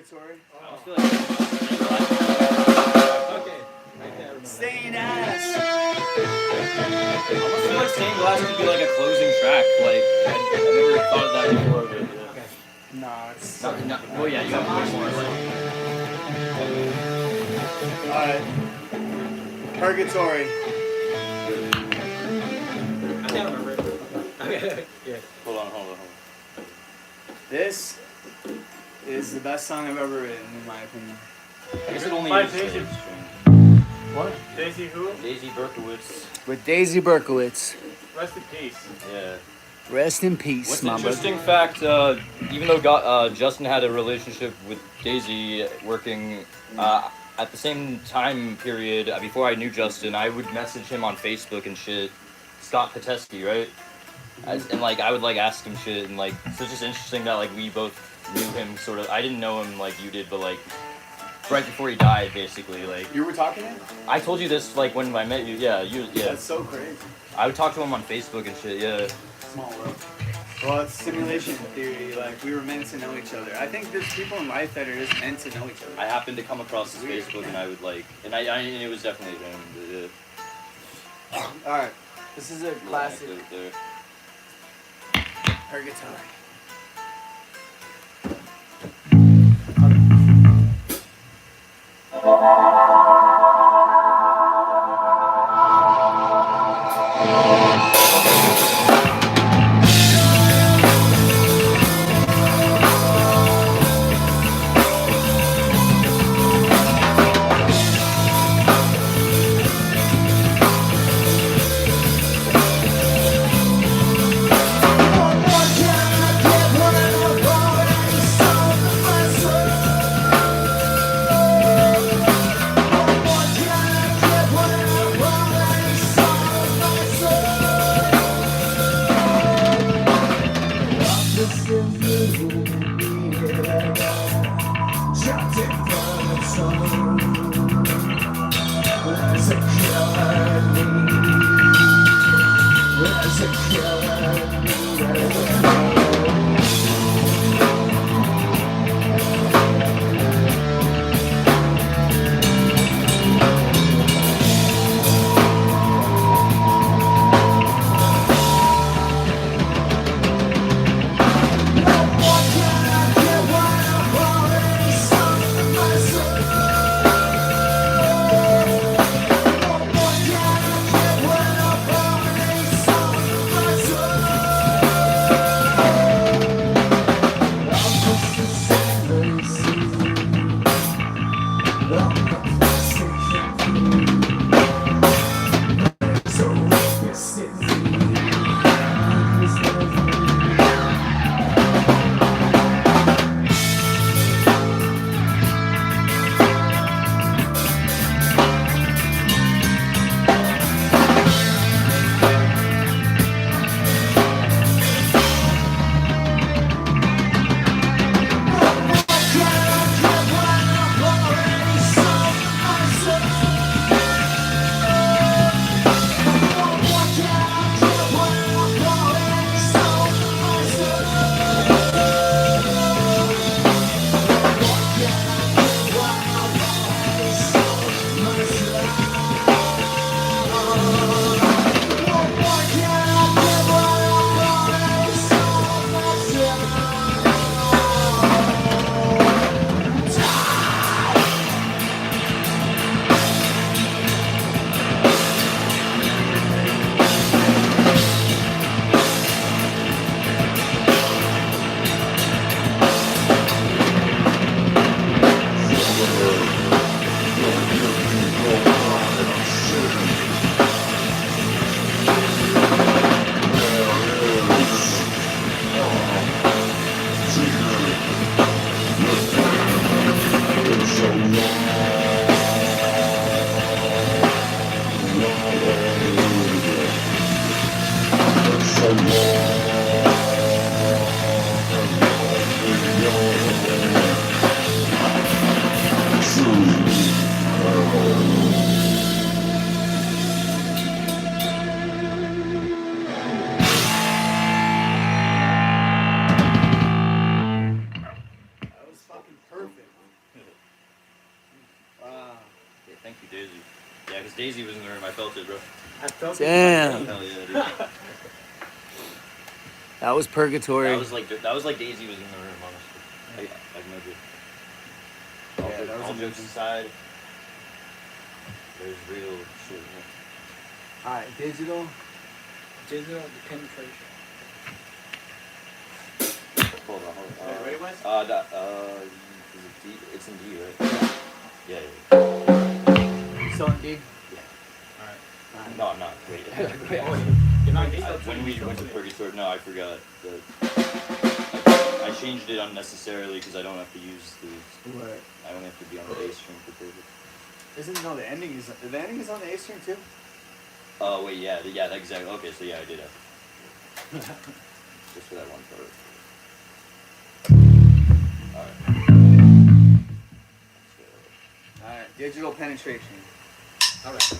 Purgatory. I almost feel like Okay. Stained ass. I almost feel like stained glass could be like a closing track. Like I never thought of that before. But yeah. No, it's. Well, yeah, you got way more. Like, Alright. Purgatory. I can't remember it. Okay. Yeah. Hold on. This is the best song I've ever written, in my opinion. I guess it only By is Daisy. What? Daisy who? Daisy Berkowitz. With Daisy Berkowitz. Rest in peace. Yeah. Rest in peace, What's my an brother. interesting fact, even though Justin had a relationship with Daisy working at the same time period, before I knew Justin, I would message him on Facebook and shit. Scott Patesky, right? And like I would like ask him shit, and like so it's just interesting that like we both knew him sort of. I didn't know him like you did, but like right before he died, basically. Like You were talking to him? I told you this like when I met you. Yeah, yeah. That's so crazy. I would talk to him on Facebook and shit. Yeah. Small world. Well, it's simulation theory. Like, we were meant to know each other. I think there's people in life that are just meant to know each other. I happened to come across his Facebook, and I would like, and and it was definitely him. Alright. This is a classic There. Purgatory. That was fucking perfect. I felt Damn. Hell yeah, dude. That was purgatory. That was like Daisy was in the room, honestly. I measured. All, Yeah, that was all jokes amazing. aside, there's real shit here. Alright, digital. Digital penetration. Hold on. Okay, ready, Wes? Is it D? It's in D, right? Yeah. Still in D? Alright. No, I'm not. Wait. You're not D? When we went to Purgatory, no, I forgot. I changed it unnecessarily because I don't have to use the. What? I only have to be on the A string for Purgatory. Isn't no the ending is on the A string too? Oh wait, yeah, exactly. Okay, so yeah, I did have to. Just for that one part. Alright. Alright, digital penetration. Alright.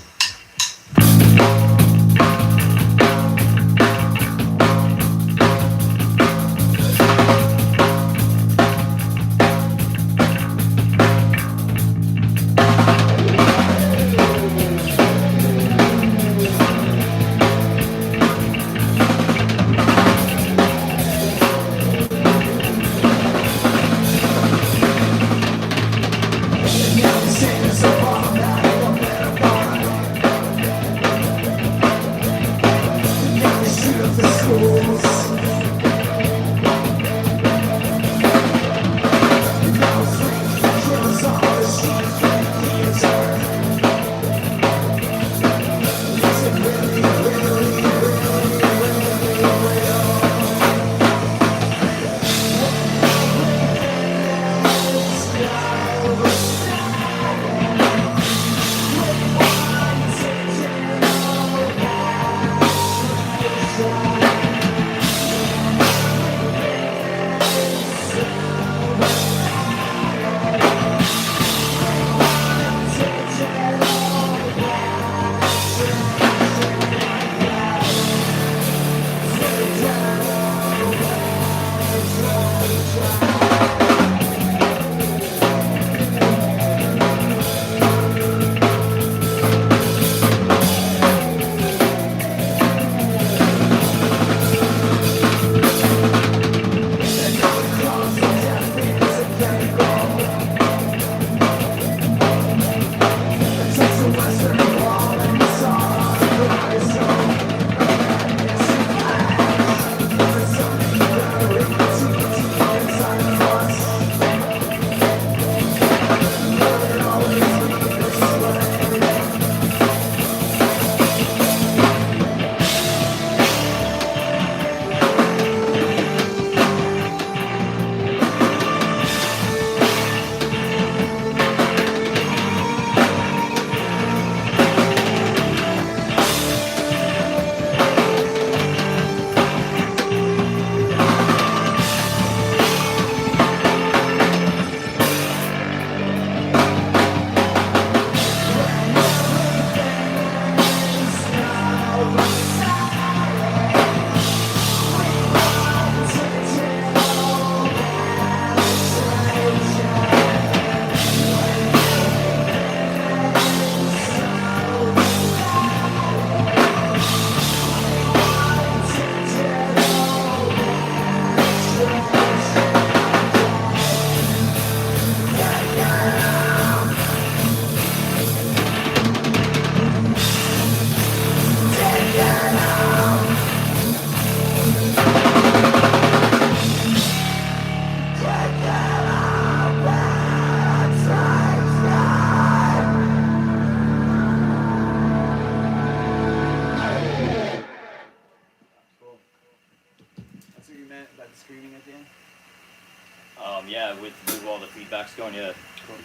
screaming at the end? Yeah, with all the feedbacks going, yeah. Cool.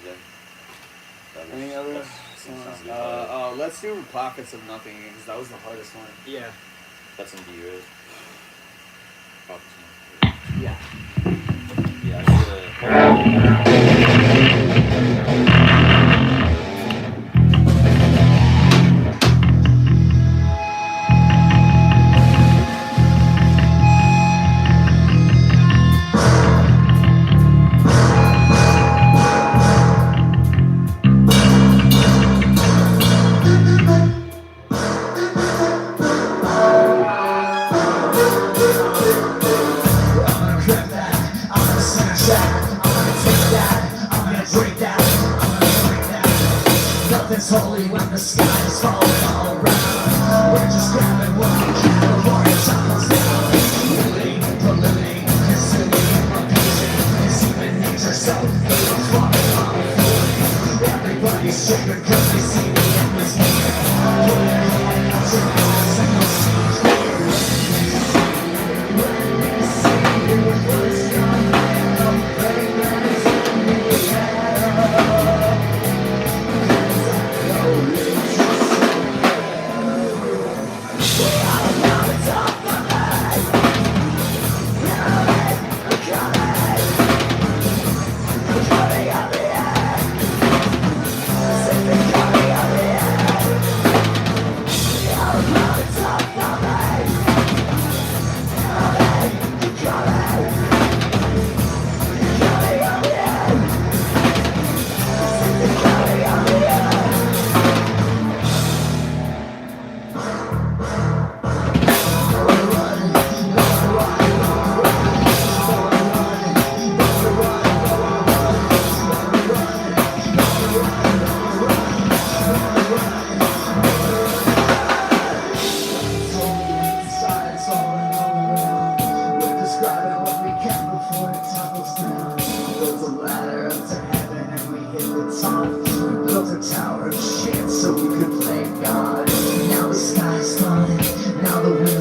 That Any was- other that's- songs? sounds good. Let's do Prophets of Nothing because that was the hardest one. Yeah. That's in D, right? Probably. Yeah. Yeah, I should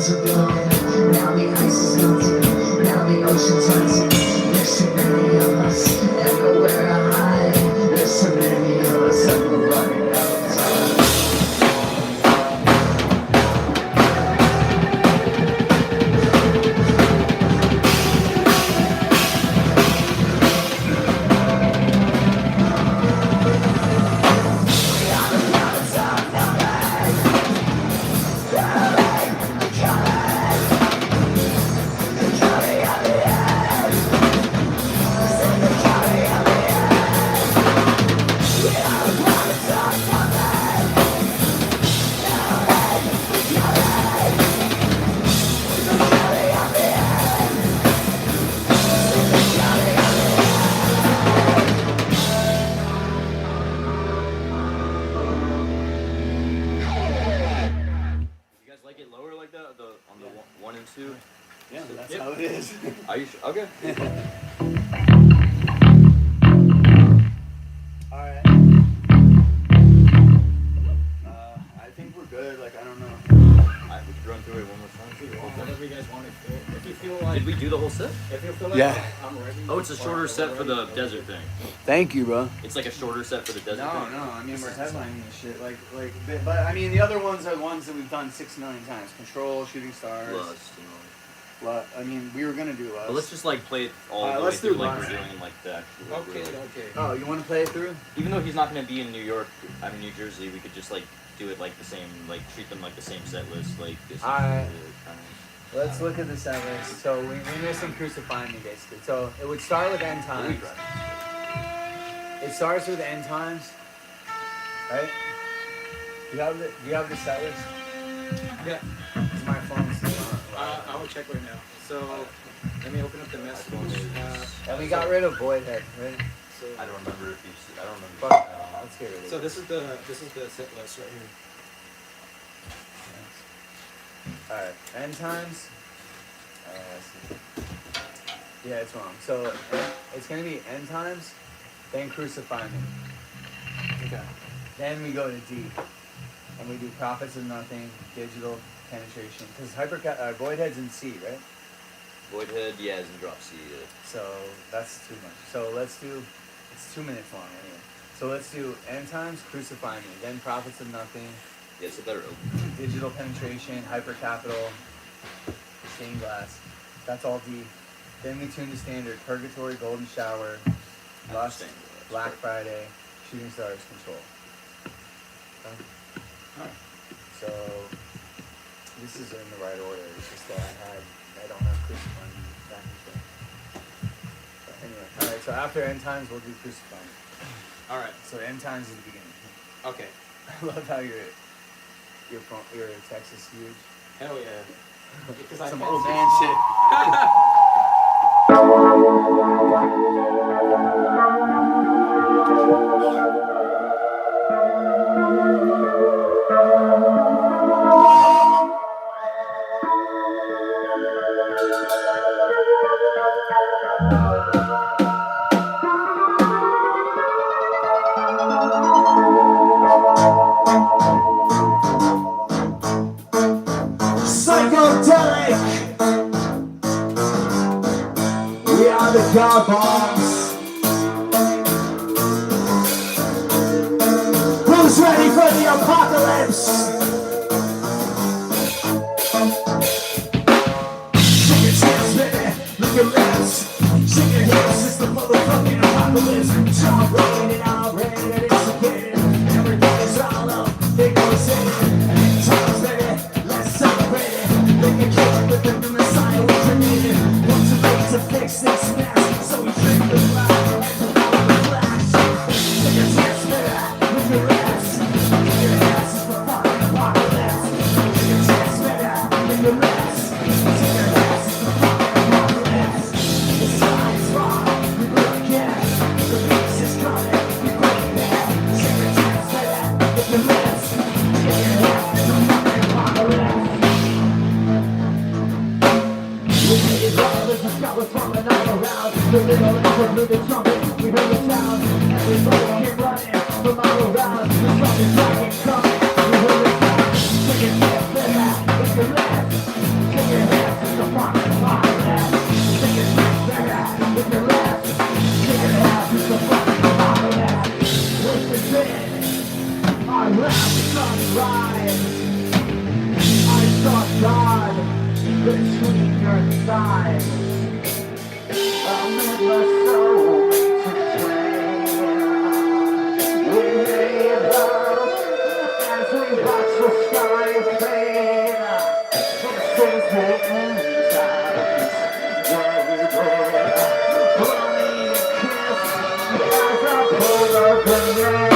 seasons are gone. Now the ice is melting. Now the ocean's rising. There's too many of us, and nowhere to hide. There's too many of us, and we're running out of time. You guys like it lower like that? On the 1 and 2? Yeah, that's Yep. how it is. Are you sure? Okay. Alright. I think we're good. Like, I don't know. I would run through it one more time. Whatever you guys want to feel. If you feel like, Did we do the whole set? if you feel like Yeah. I'm ready. Oh, it's a shorter set for the desert thing. Thank you, bro. It's like a shorter set for the desert No, thing. no. I mean, we're headlining this shit. But I mean, the other ones are ones that we've done 6 million times. Control, Shooting Stars. Lust, I mean, we were gonna do Lust. But let's just like play it all Alright, the way let's through do like Lust. we're doing like the actual. Okay, real- okay. Oh, you want to play it through? Even though he's not gonna be in New York, I mean New Jersey, we could just like do it like the same, like treat them like the same set list, like this. Alright. Kind Let's look at the set list. So we're missing Crucifying Me, basically. So it would start with End Times. It starts with End Times, right? Do you have the set list? Yeah. My phone's still on. I will check right now. So let me open up the message. And we got rid of Voidhead, right? So, I don't remember if you. I don't remember. Fuck. Let's get rid of it. so this is the set list right here. Alright, End Times. Let's see. Yeah, it's wrong. So it's gonna be End Times, then Crucify Me. Okay. Then we go to D, and we do Prophets of Nothing, Digital Penetration. Because Voidhead's in C, right? Voidhead, yeah, is in drop C. So that's too much. So let's do. It's 2 minutes long anyway. So let's do End Times, Crucify Me, then Prophets of Nothing, Yeah, it's a better open. Digital Penetration, Hypercapital, Stained Glass. That's all D. Then we tune to standard Purgatory, Golden Shower, Lust, Stained Glass. Black Friday, Shooting Stars, Control. Okay. Alright. So this is in the right order. It's just that I don't have Crucify Me back in front. But anyway, alright. So after End Times, we'll do Crucify Me. All right. So End Times is the beginning. Okay. I love how your text is huge. Hell yeah. Because I Some can't old see. man shit. Psychedelic. We are the God Bombs. Who's ready for the apocalypse? Shake your chest, baby. Look your lips. Shake your hips. It's the motherfucking apocalypse. Top rolling it out, ready to disappear. Everything is all up. They go insane. End times, baby. Let's celebrate it. They can kill it with the new Messiah we created. What's too late to fix this mess? So we drink the blood and devour the flesh. Take your chance, baby. With your ass. Give your ass is the fucking apocalypse. Take your chance, baby. With your ass. Take your ass is the fucking apocalypse. The science wrong. We will again. The peace is coming. We break that. Take your chance, baby. With your ass. Take your ass is the fucking apocalypse. We made it all, the sky was falling all around. The little effort blew the trumpet, we heard the sound. Everybody came running from all around. The trumpet dragon coming, we heard the sound. Take a step back, with your left. between your thighs. I'm in my soul to play. We made love as we watch the sky fade. This is the end times. Blow me a kiss as I pull up the rain.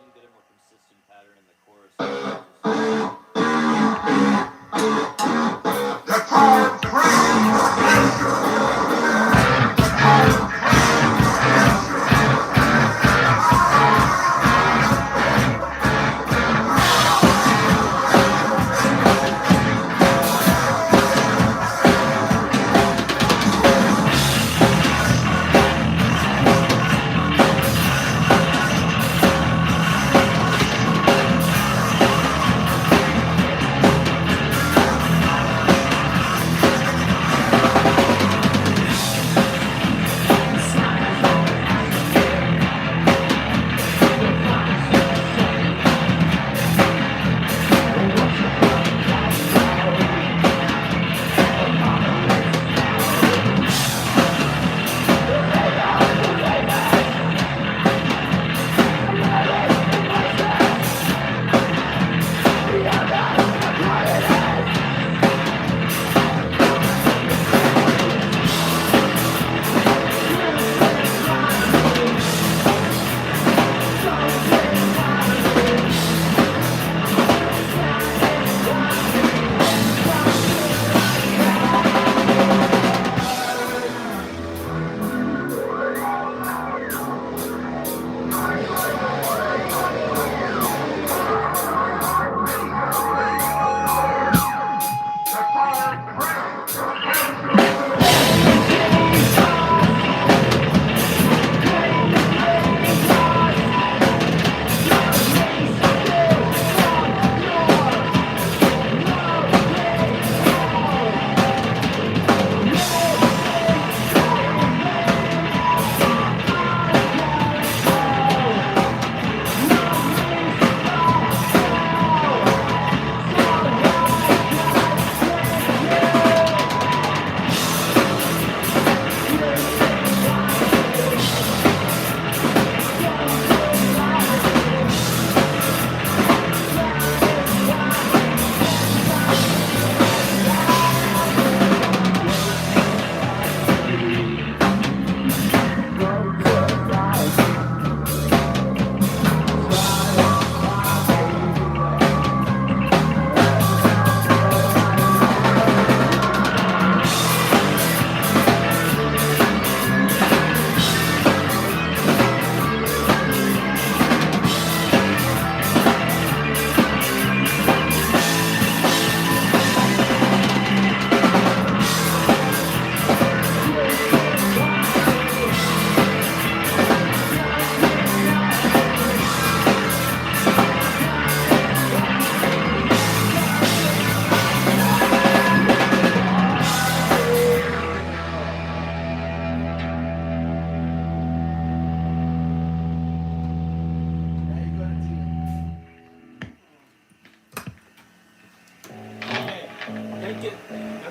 You get a more consistent pattern in the chorus.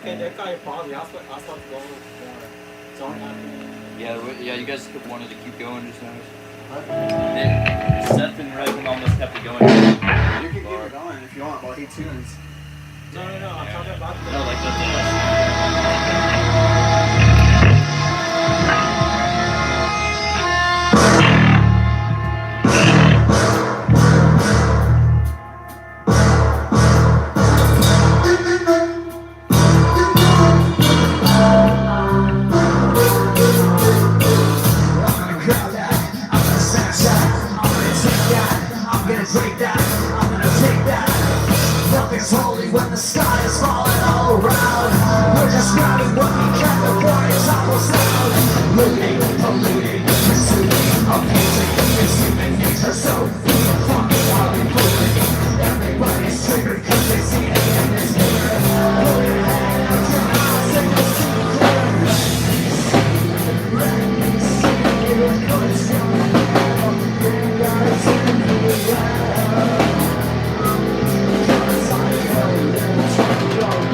Okay, that guy paused. I'll start going more. So I'm not. Yeah, you guys wanted to keep going just now. Seth and Revan almost kept it going. You can keep it going if you want while he tunes. No, I'm talking about the. No, like the that, I'm gonna take that. Nothing's holy when the sky is falling all around. We're just grabbing what we can before it topples down. Looting, polluting, consuming, abusing. It's human nature, so fuck it, I'll be moving. Everybody's triggered cause they see it in this mirror. Pull your head out your eyes and you'll see clear. Let me see it, cause you're you gotta turn me around. Cause I know that you're going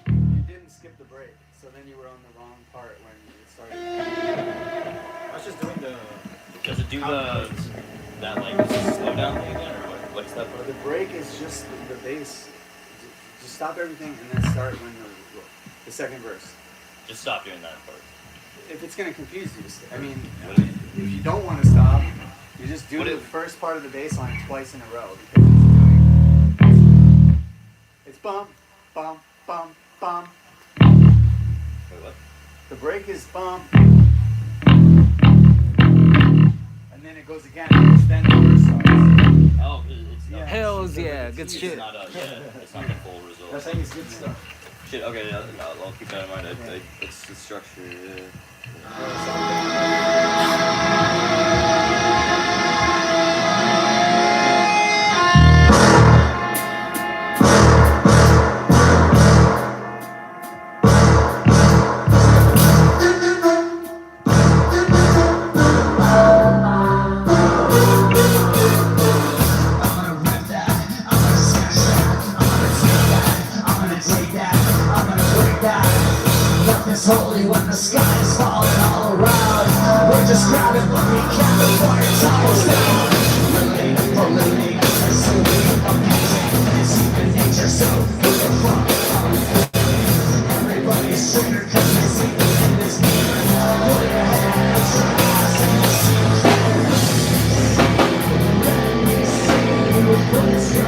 You didn't skip the break, so then you were on the wrong part when it started. I was just doing the. Does it do that like does it slow down thing again, or what's that part? The break is just the bass. Just stop everything and then start when the second verse. Just stop doing that part. If it's gonna confuse you, I mean, if you don't want to stop, you just do What the if- first part of the bass line twice in a row because it's doing. It's bum, bum, bum, bum. Wait, what? The break is bum, and then it goes again. Then the verse starts. Oh, it's not. Yeah. Hells yeah, good It's shit. not it's not the full result. They're saying it's good stuff. Shit. Okay, I'll keep that in mind. It's the structure. Nothing's holy when the sky is falling all around. We're just grabbing what we can before it topples down. Looting, polluting, consuming, abusing. It's human nature, so who the fuck are we fooling? Everybody's triggered cause they see it in this mirror. Pull your head out your eyes and you'll see clear. Let me see you put your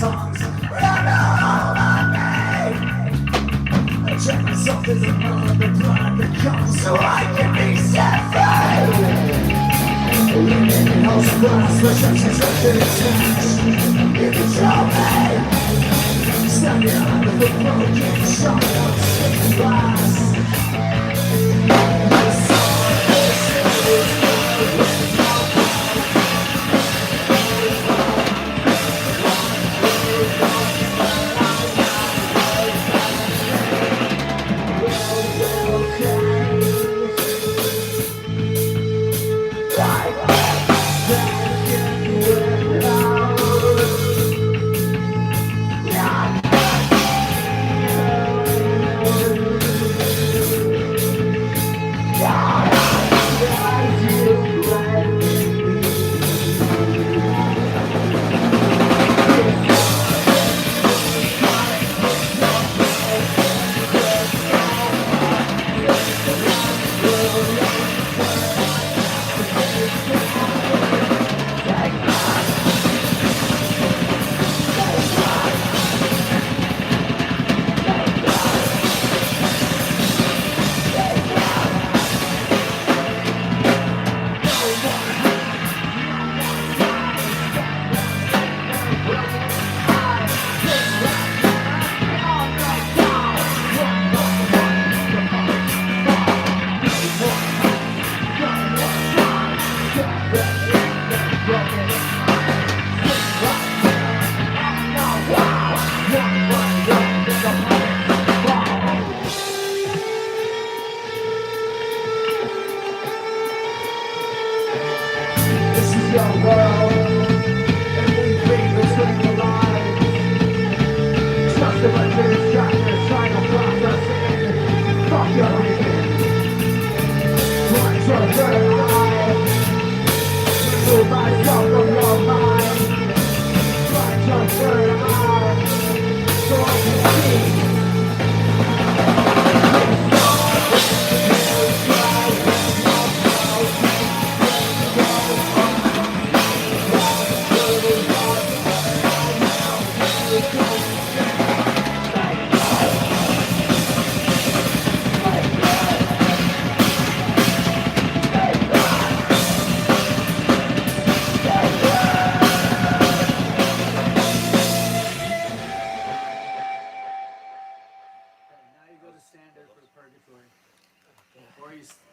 tongues. Run all on me. I check myself as another blood that comes so I can be set free. Living in house of glass, restrictions, attached. You control me. Standing under the broken shot of stained glass.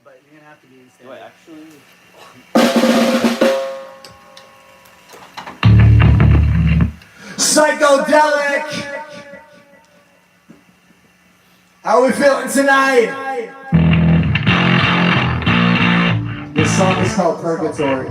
But you're gonna have to be in Do I standard. actually? Psychedelic. How are we feeling tonight? This song is called Purgatory.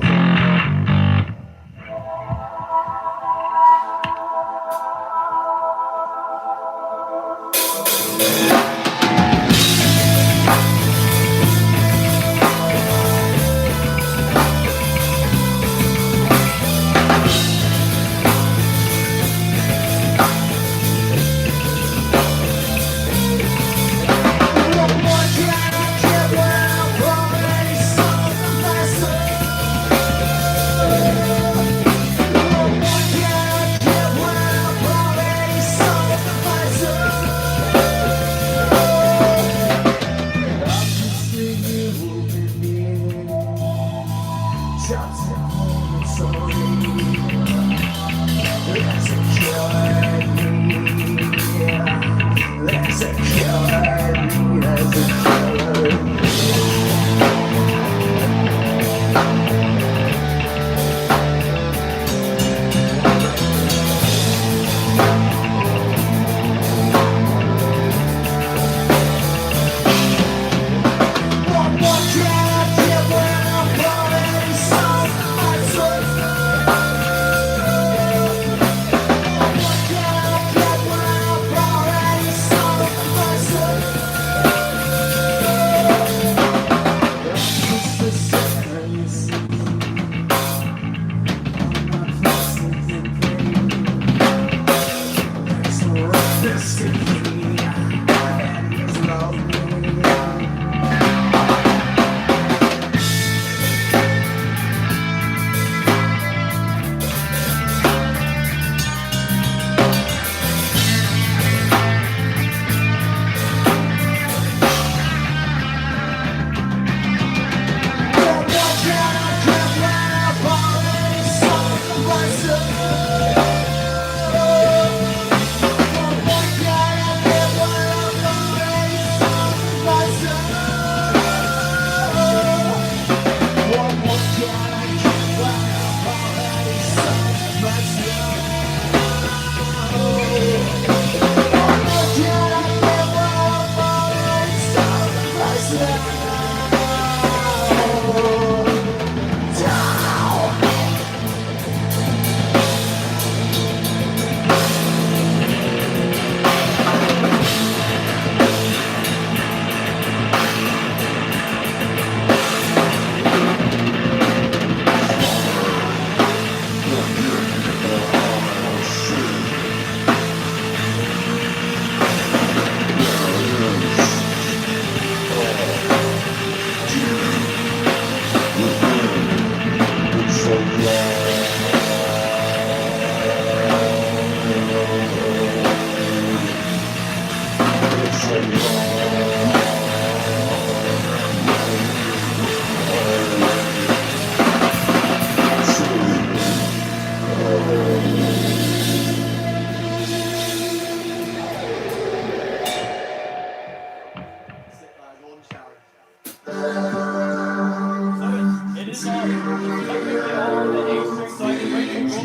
all the A string so I can bring it home to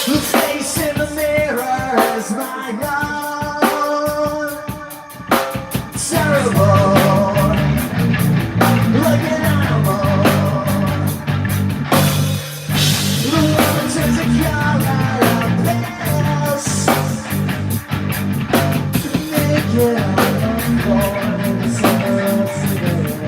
The face in the mirror is my own. Terrible, like an animal. The woman turns a color of pills. Naked on the floor in the summer of cigarettes.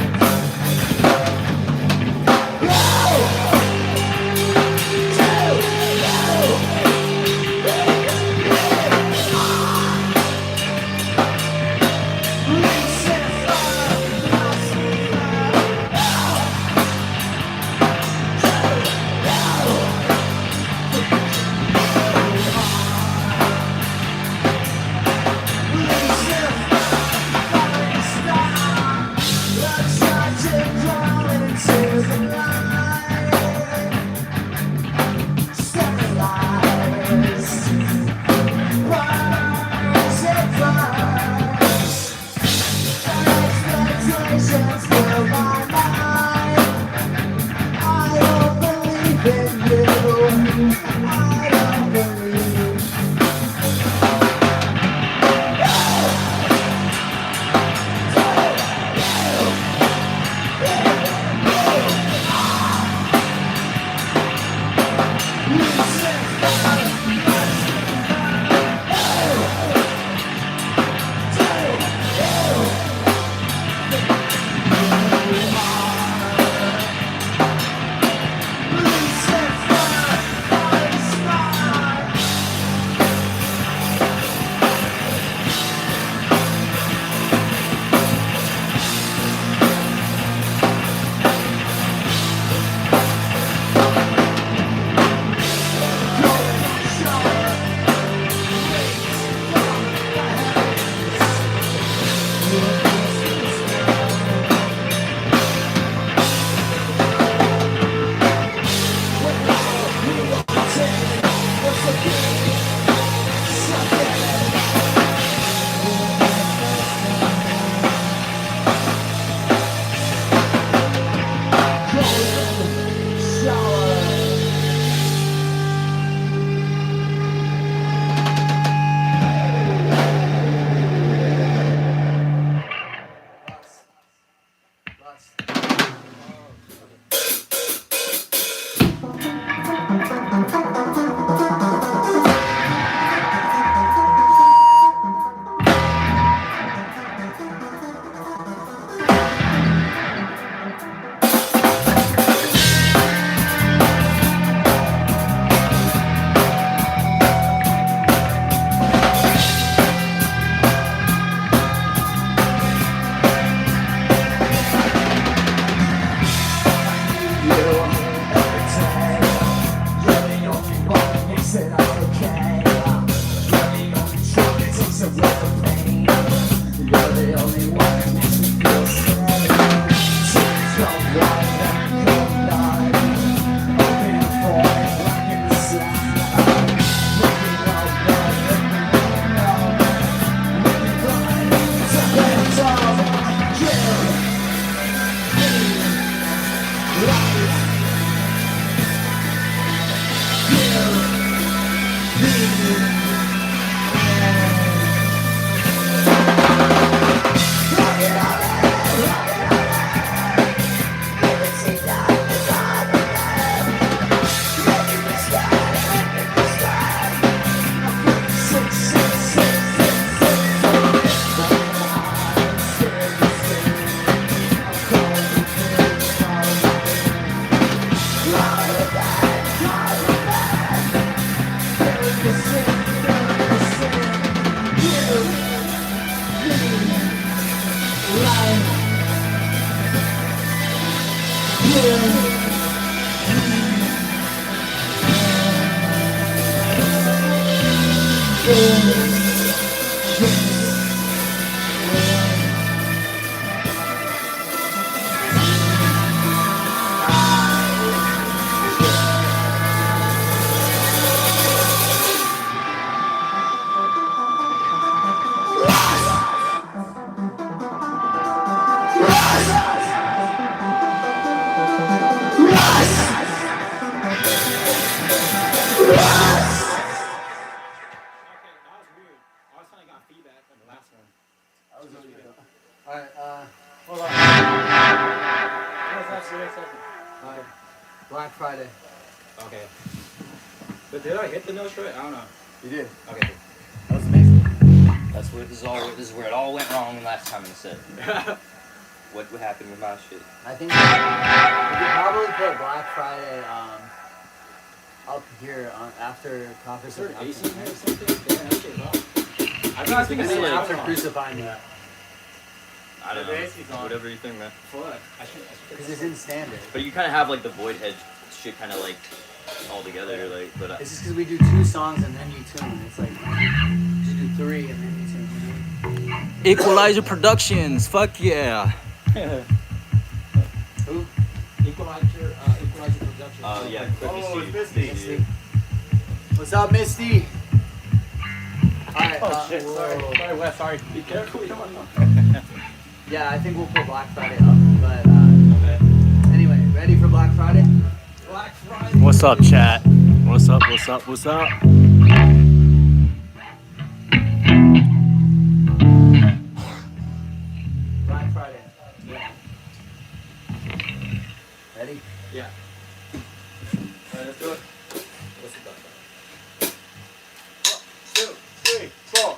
May 2nd. Alright. Black Friday. Okay. But did I hit the notes right? I don't know. You did. Okay. That was amazing. That's where this is where it all went wrong last time in the set. What happened with my shit? I think we could probably put Black Friday up here after Coffee Is there an City. AC in here or something? Yeah, okay, well. I I think think it's it's like- After Crucifying Me. I don't The know. AC's on. Whatever you think, man. Fuck. I should. Because it's in standard. But you kind of have like the void head shit kind of like all together, like. But It's just because we do 2 songs and then you tune. It's like, just do 3 and then you tune. You know? Equalizer Productions, fuck yeah. Who? Equalizer production. yeah. Oh, Misty. it's Misty. Misty. What's up, Misty? Alright, Oh shit, sorry. whoa. Sorry, Wes, sorry. Be careful, you don't know. Yeah, I think we'll put Black Friday up, but Okay. anyway, ready for Black Friday? Black Friday. What's up, chat? What's up? What's up? What's up? Black Friday. Yeah. Ready? Yeah. Alright, let's do it. What's the Black Friday? 1, 2, 3, 4.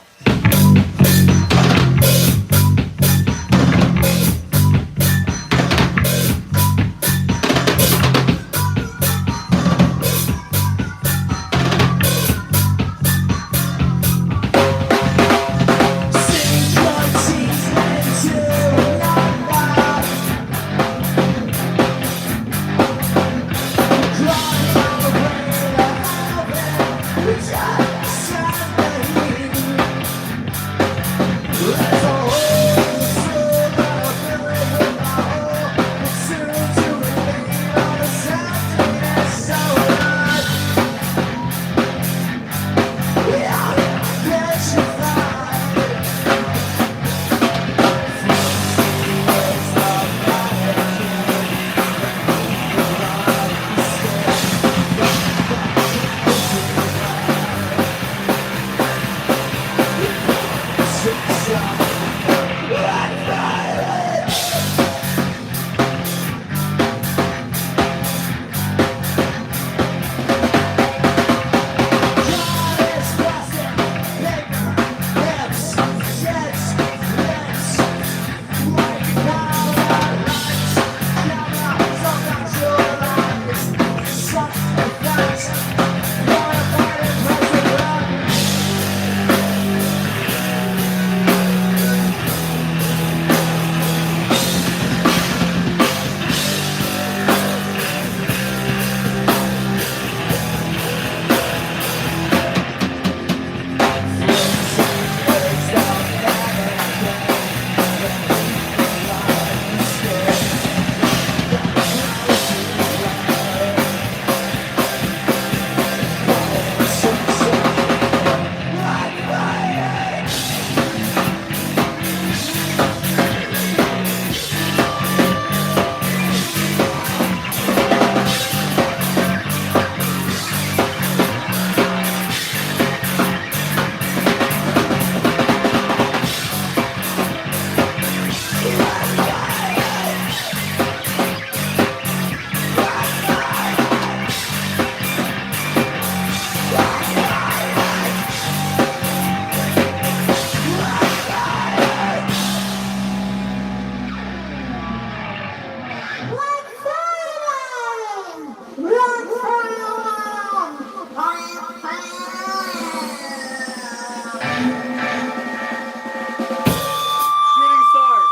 Shooting stars.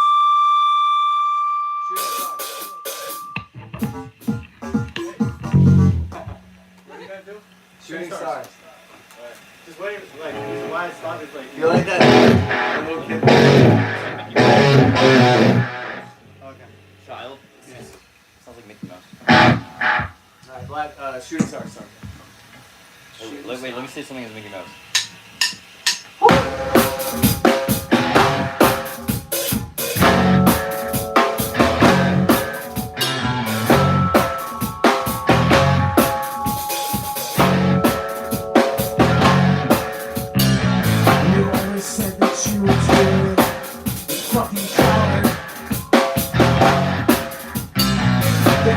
Shooting stars. What are you gonna do? Shooting stars. Just wait, like, why it's not, it's like, You like that? A little kid. Okay. Child. Sounds like Mickey Mouse. Alright, Black, shooting stars. Sorry. Wait, let me say something as Mickey Mouse. You always said that you were good, you fucking coward. Then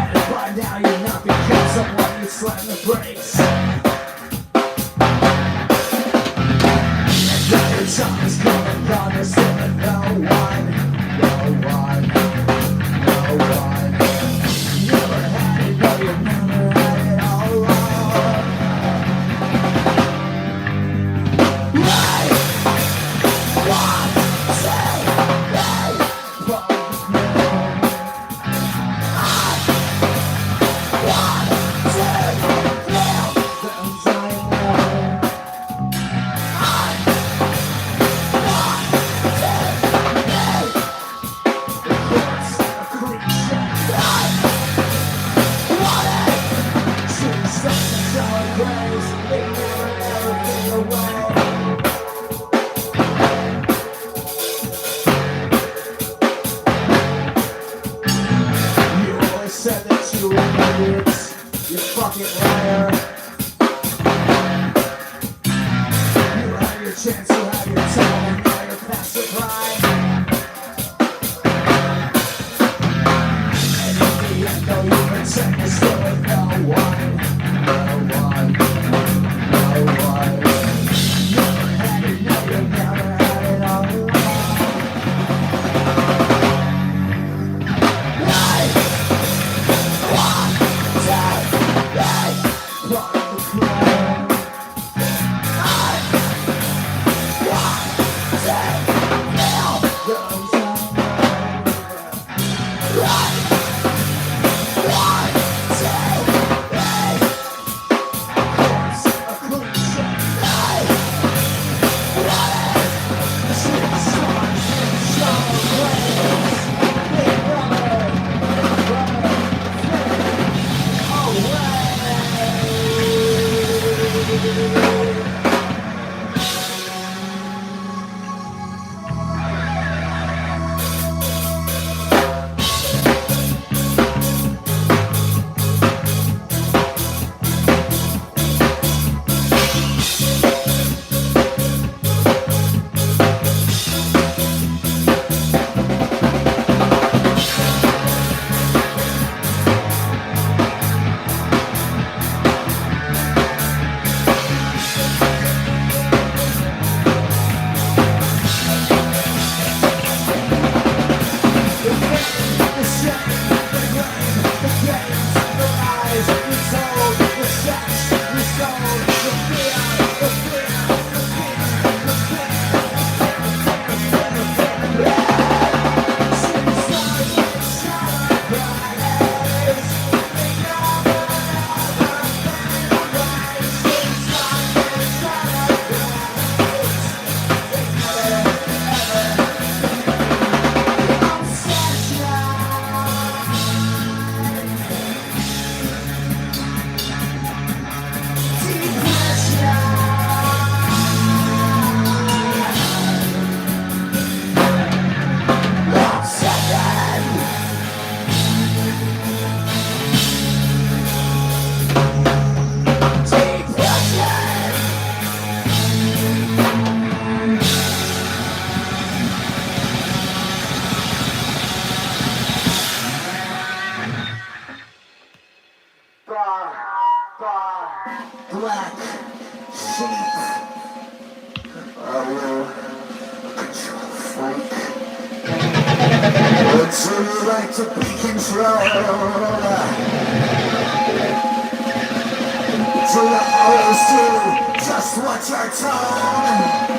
idiots, you fucking liar. You had your chance, you had your time, and now you're past the prime. And in the end, though, you pretend you're still with no one. No one. No one. Never had it, no, you never had it all along. Life. Walk, die, die, part of the crowd. Life. Walk, die, fail, goes on. Life. Walk, die, die. Course, a cliche. Life. Life. Shit, stars, strong waves. Big brother, brother, the shame, the blame, the games, the lies, we told, the sex, we sold, the fear, the fear, the fear, the fear, shooting stars in the shallow eyes. They never rise. Shooting stars in the shallow eyes. They never, black sheep. Are you a control freak? Would you like to be controlled? Do you always do just what you're told?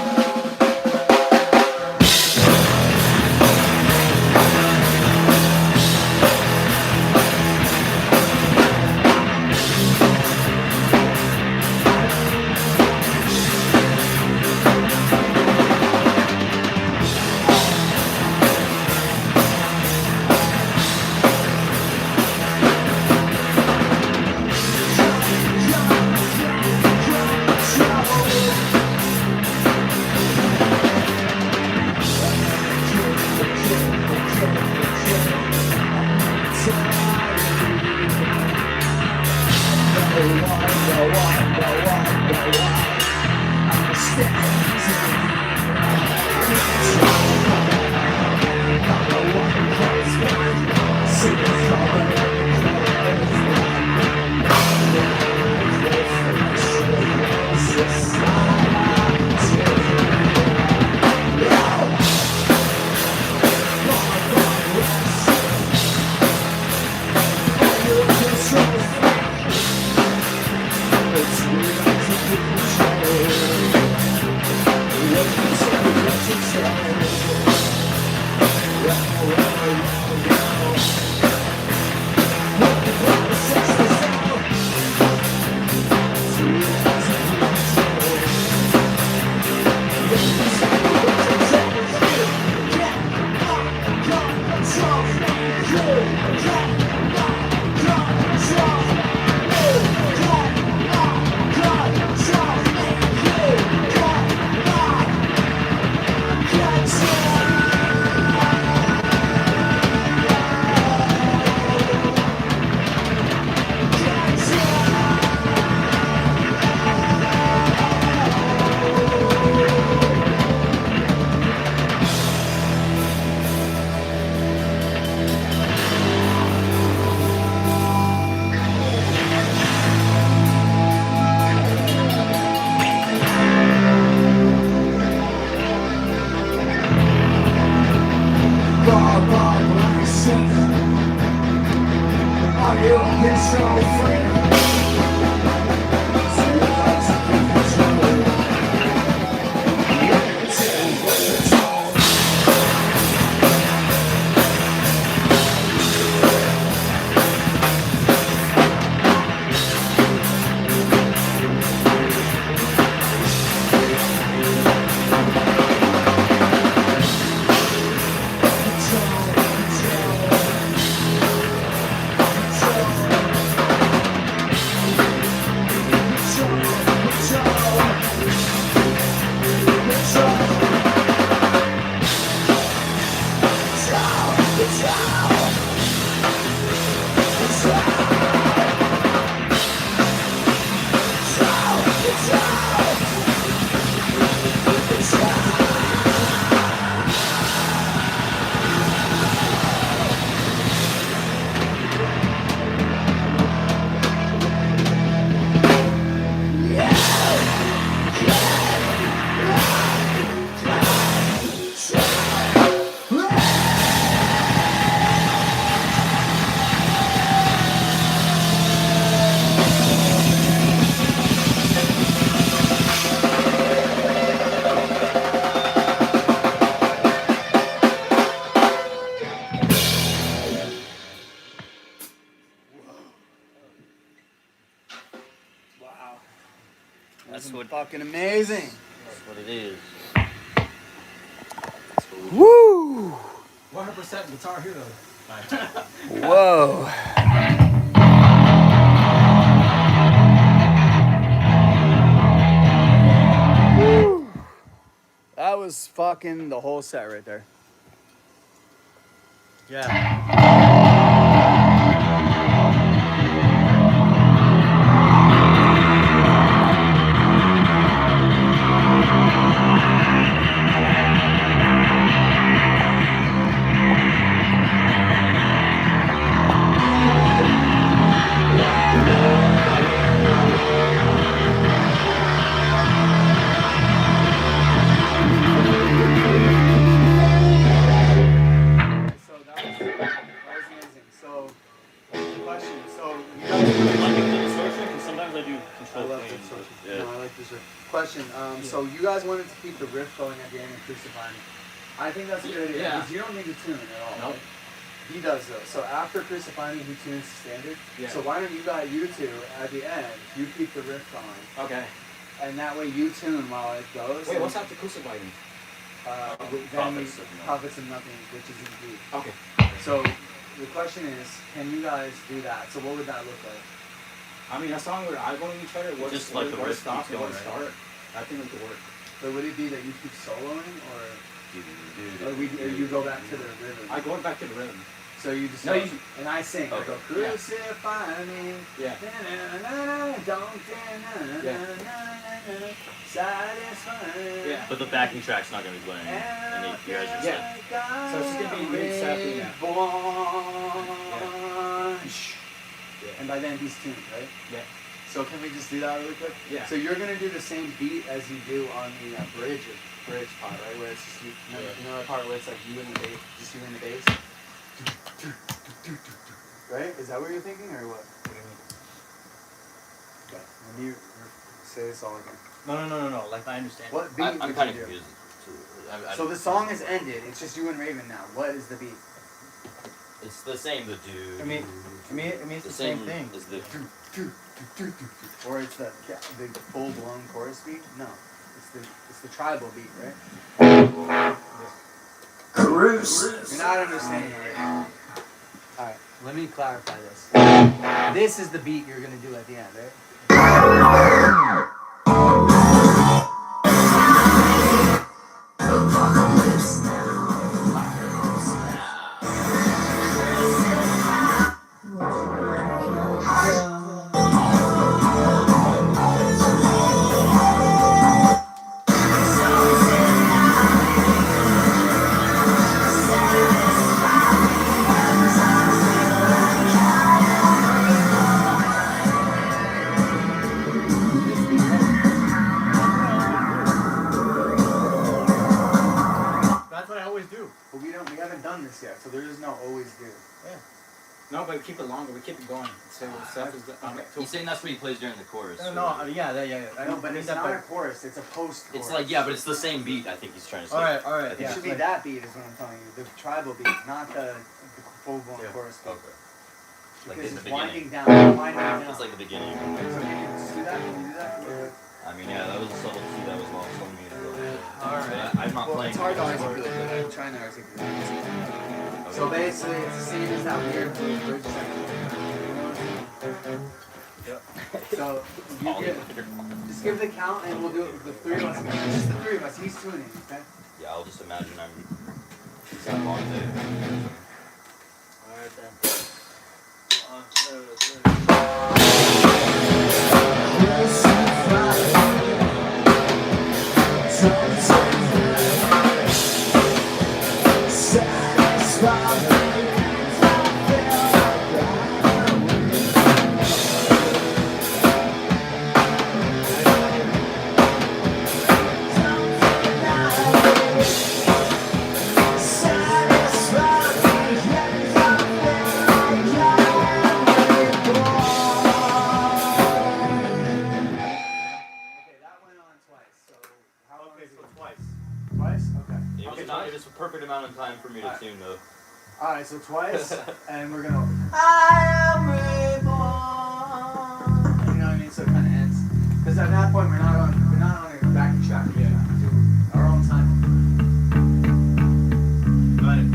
control freak. So you like to be controlled. Limited with control. Wow. That's what Fucking amazing. that's what it is. Woo! 100% Guitar Hero. Whoa. Woo. That was fucking the whole set right there. Yeah. So that was amazing. So, question. So, you guys. I like the distortion because sometimes I do I control love plane. this question. Yeah. No, I like this riff. Question. So you guys wanted to keep the riff going at the end of Crucify Me. I think that's a good idea Yeah. because you don't need to tune at all. Nope. Right? He does though. So after Crucify Me, he tunes the standard. Yeah. So why don't you two at the end, you keep the riff going, Okay. and that way you tune while it goes. Wait, and, what's after Crucify Me? then Prophets of Nothing. Prophets of Nothing, which is in B. Okay. So the question is, can you guys do that? So what would that look like? I mean, a song where I go to each other, what's Just like the where riff stop keeps and where going, start. I think it could work. But would it be that you keep soloing, or you go back to the rhythm? I go back to the rhythm. So you just No, go, you- and I sing. I Okay. go crucify me. Yeah. Don't satisfy. Yeah. But the backing track's not gonna be playing. And you guys are Yeah. So it's just gonna be me exactly that. Yeah. And by then he's tuned, right? Yeah. So can we just do that really quick? Yeah. So you're gonna do the same beat as you do on the bridge part, right? Where it's just you know the part where it's like you and the bass, just you and the bass. Right? Is that what you're thinking or what? What do you mean? Okay. Let me say this all again. No. Like I understand. What beat I'm would kind you of do? confused. Too. So the song is ended. It's just you and Raven now. What is the beat? It's the same. The dude. I mean, it's the same thing. Is the Or it's the full blown chorus beat? No. It's the tribal beat, right? You're not understanding it. Alright, let me clarify this. This is the beat you're gonna do at the end, right? That's what I always do. But we haven't done this yet, so there is no always do. Yeah. No, but we keep it longer. We keep it going. So Seth is He's saying that's what he plays during the chorus. yeah. I know, but it's not a chorus. It's a post. It's like, yeah, but it's the same beat. I think he's trying to say. all right. I It think should be that beat is what I'm telling you. The tribal beat, not the full-blown chorus beat. Okay. Like Because in the it's winding beginning. down. Winding down. It's like the beginning. So can you just do that? Can you do that? Or- I mean, yeah, that was a subtle key that was lost on me. Alright. I'm not Well, playing. it's hard to it. articulate, but I'm trying to articulate. So basically, it's the same as that weird blue bridge So just give the count and we'll do it with the three of us. Just the three of us. He's tuning, okay? Yeah, I'll just imagine I'm. It's got a long day. Alright then. Okay, that went on twice. So how long Okay, is so it? twice. Twice? Okay. It was a perfect amount of time for me to tune though. Alright, so twice, and we're gonna. I am reborn. You know what I mean? So it kind of ends. Because at that point, we're not on a backing track. We're gonna do our own time. Got it.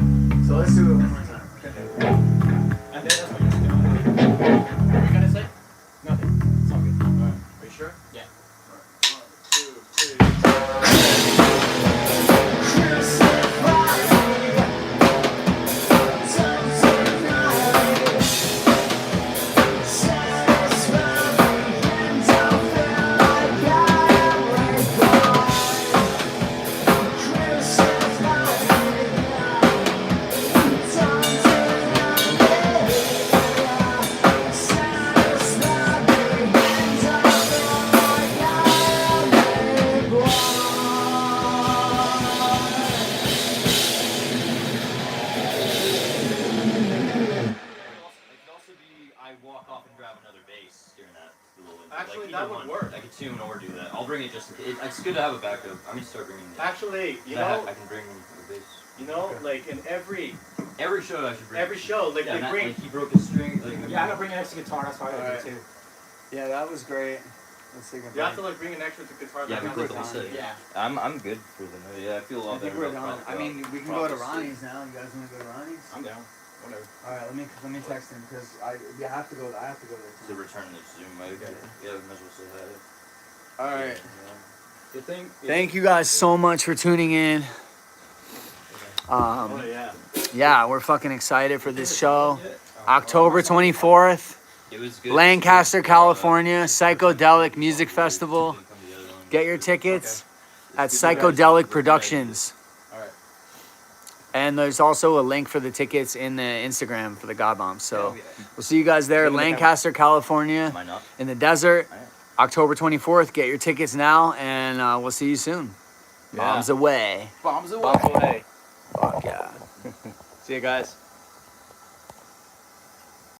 So let's do it one more time. And then that's what you're doing. What are you gonna say? Nothing. It's all good. Alright. Are you sure? Yeah. Alright. 1, 2, 3. It could also be I walk off and grab another bass during that little intro. Actually, like, that either would one. work. I could tune or do that. I'll bring it just. It's good to have a backup. I'm gonna start bringing. Actually, you I know, can bring the bass. like in every Show I should bring. show, like yeah, they Matt, bring. like he broke his string. Like, Yeah, I'm gonna bring an extra guitar. That's why I Alright. do too. Yeah, that was great. Let's take a You have break. to like bring an extra guitar. Yeah, like, because we're they done. said. Yeah. I'm good for the night. Yeah, I feel a I lot think better. we're done. I mean, we can go to Ronnie's now. You guys want to go to Ronnie's? I'm down. Whatever. All right, let me text him because I have to go. I have to go To there. return the Zoom. Yeah, we might as well say that. All right. The thing. Thank you guys so much for tuning in. Oh yeah. Yeah, we're fucking excited for this show. October 24th, It was good. Lancaster, California, Psychedelic Music Festival. Get your tickets at Psychedelic Productions. Alright. And there's also a link for the tickets in the Instagram for the God Bombs. So we'll see you guys there, Lancaster, California, Am I not? in the desert. I am. October 24th. Get your tickets now, and we'll see you soon. Yeah. Bombs away. Bombs away. Fuck yeah. See you guys.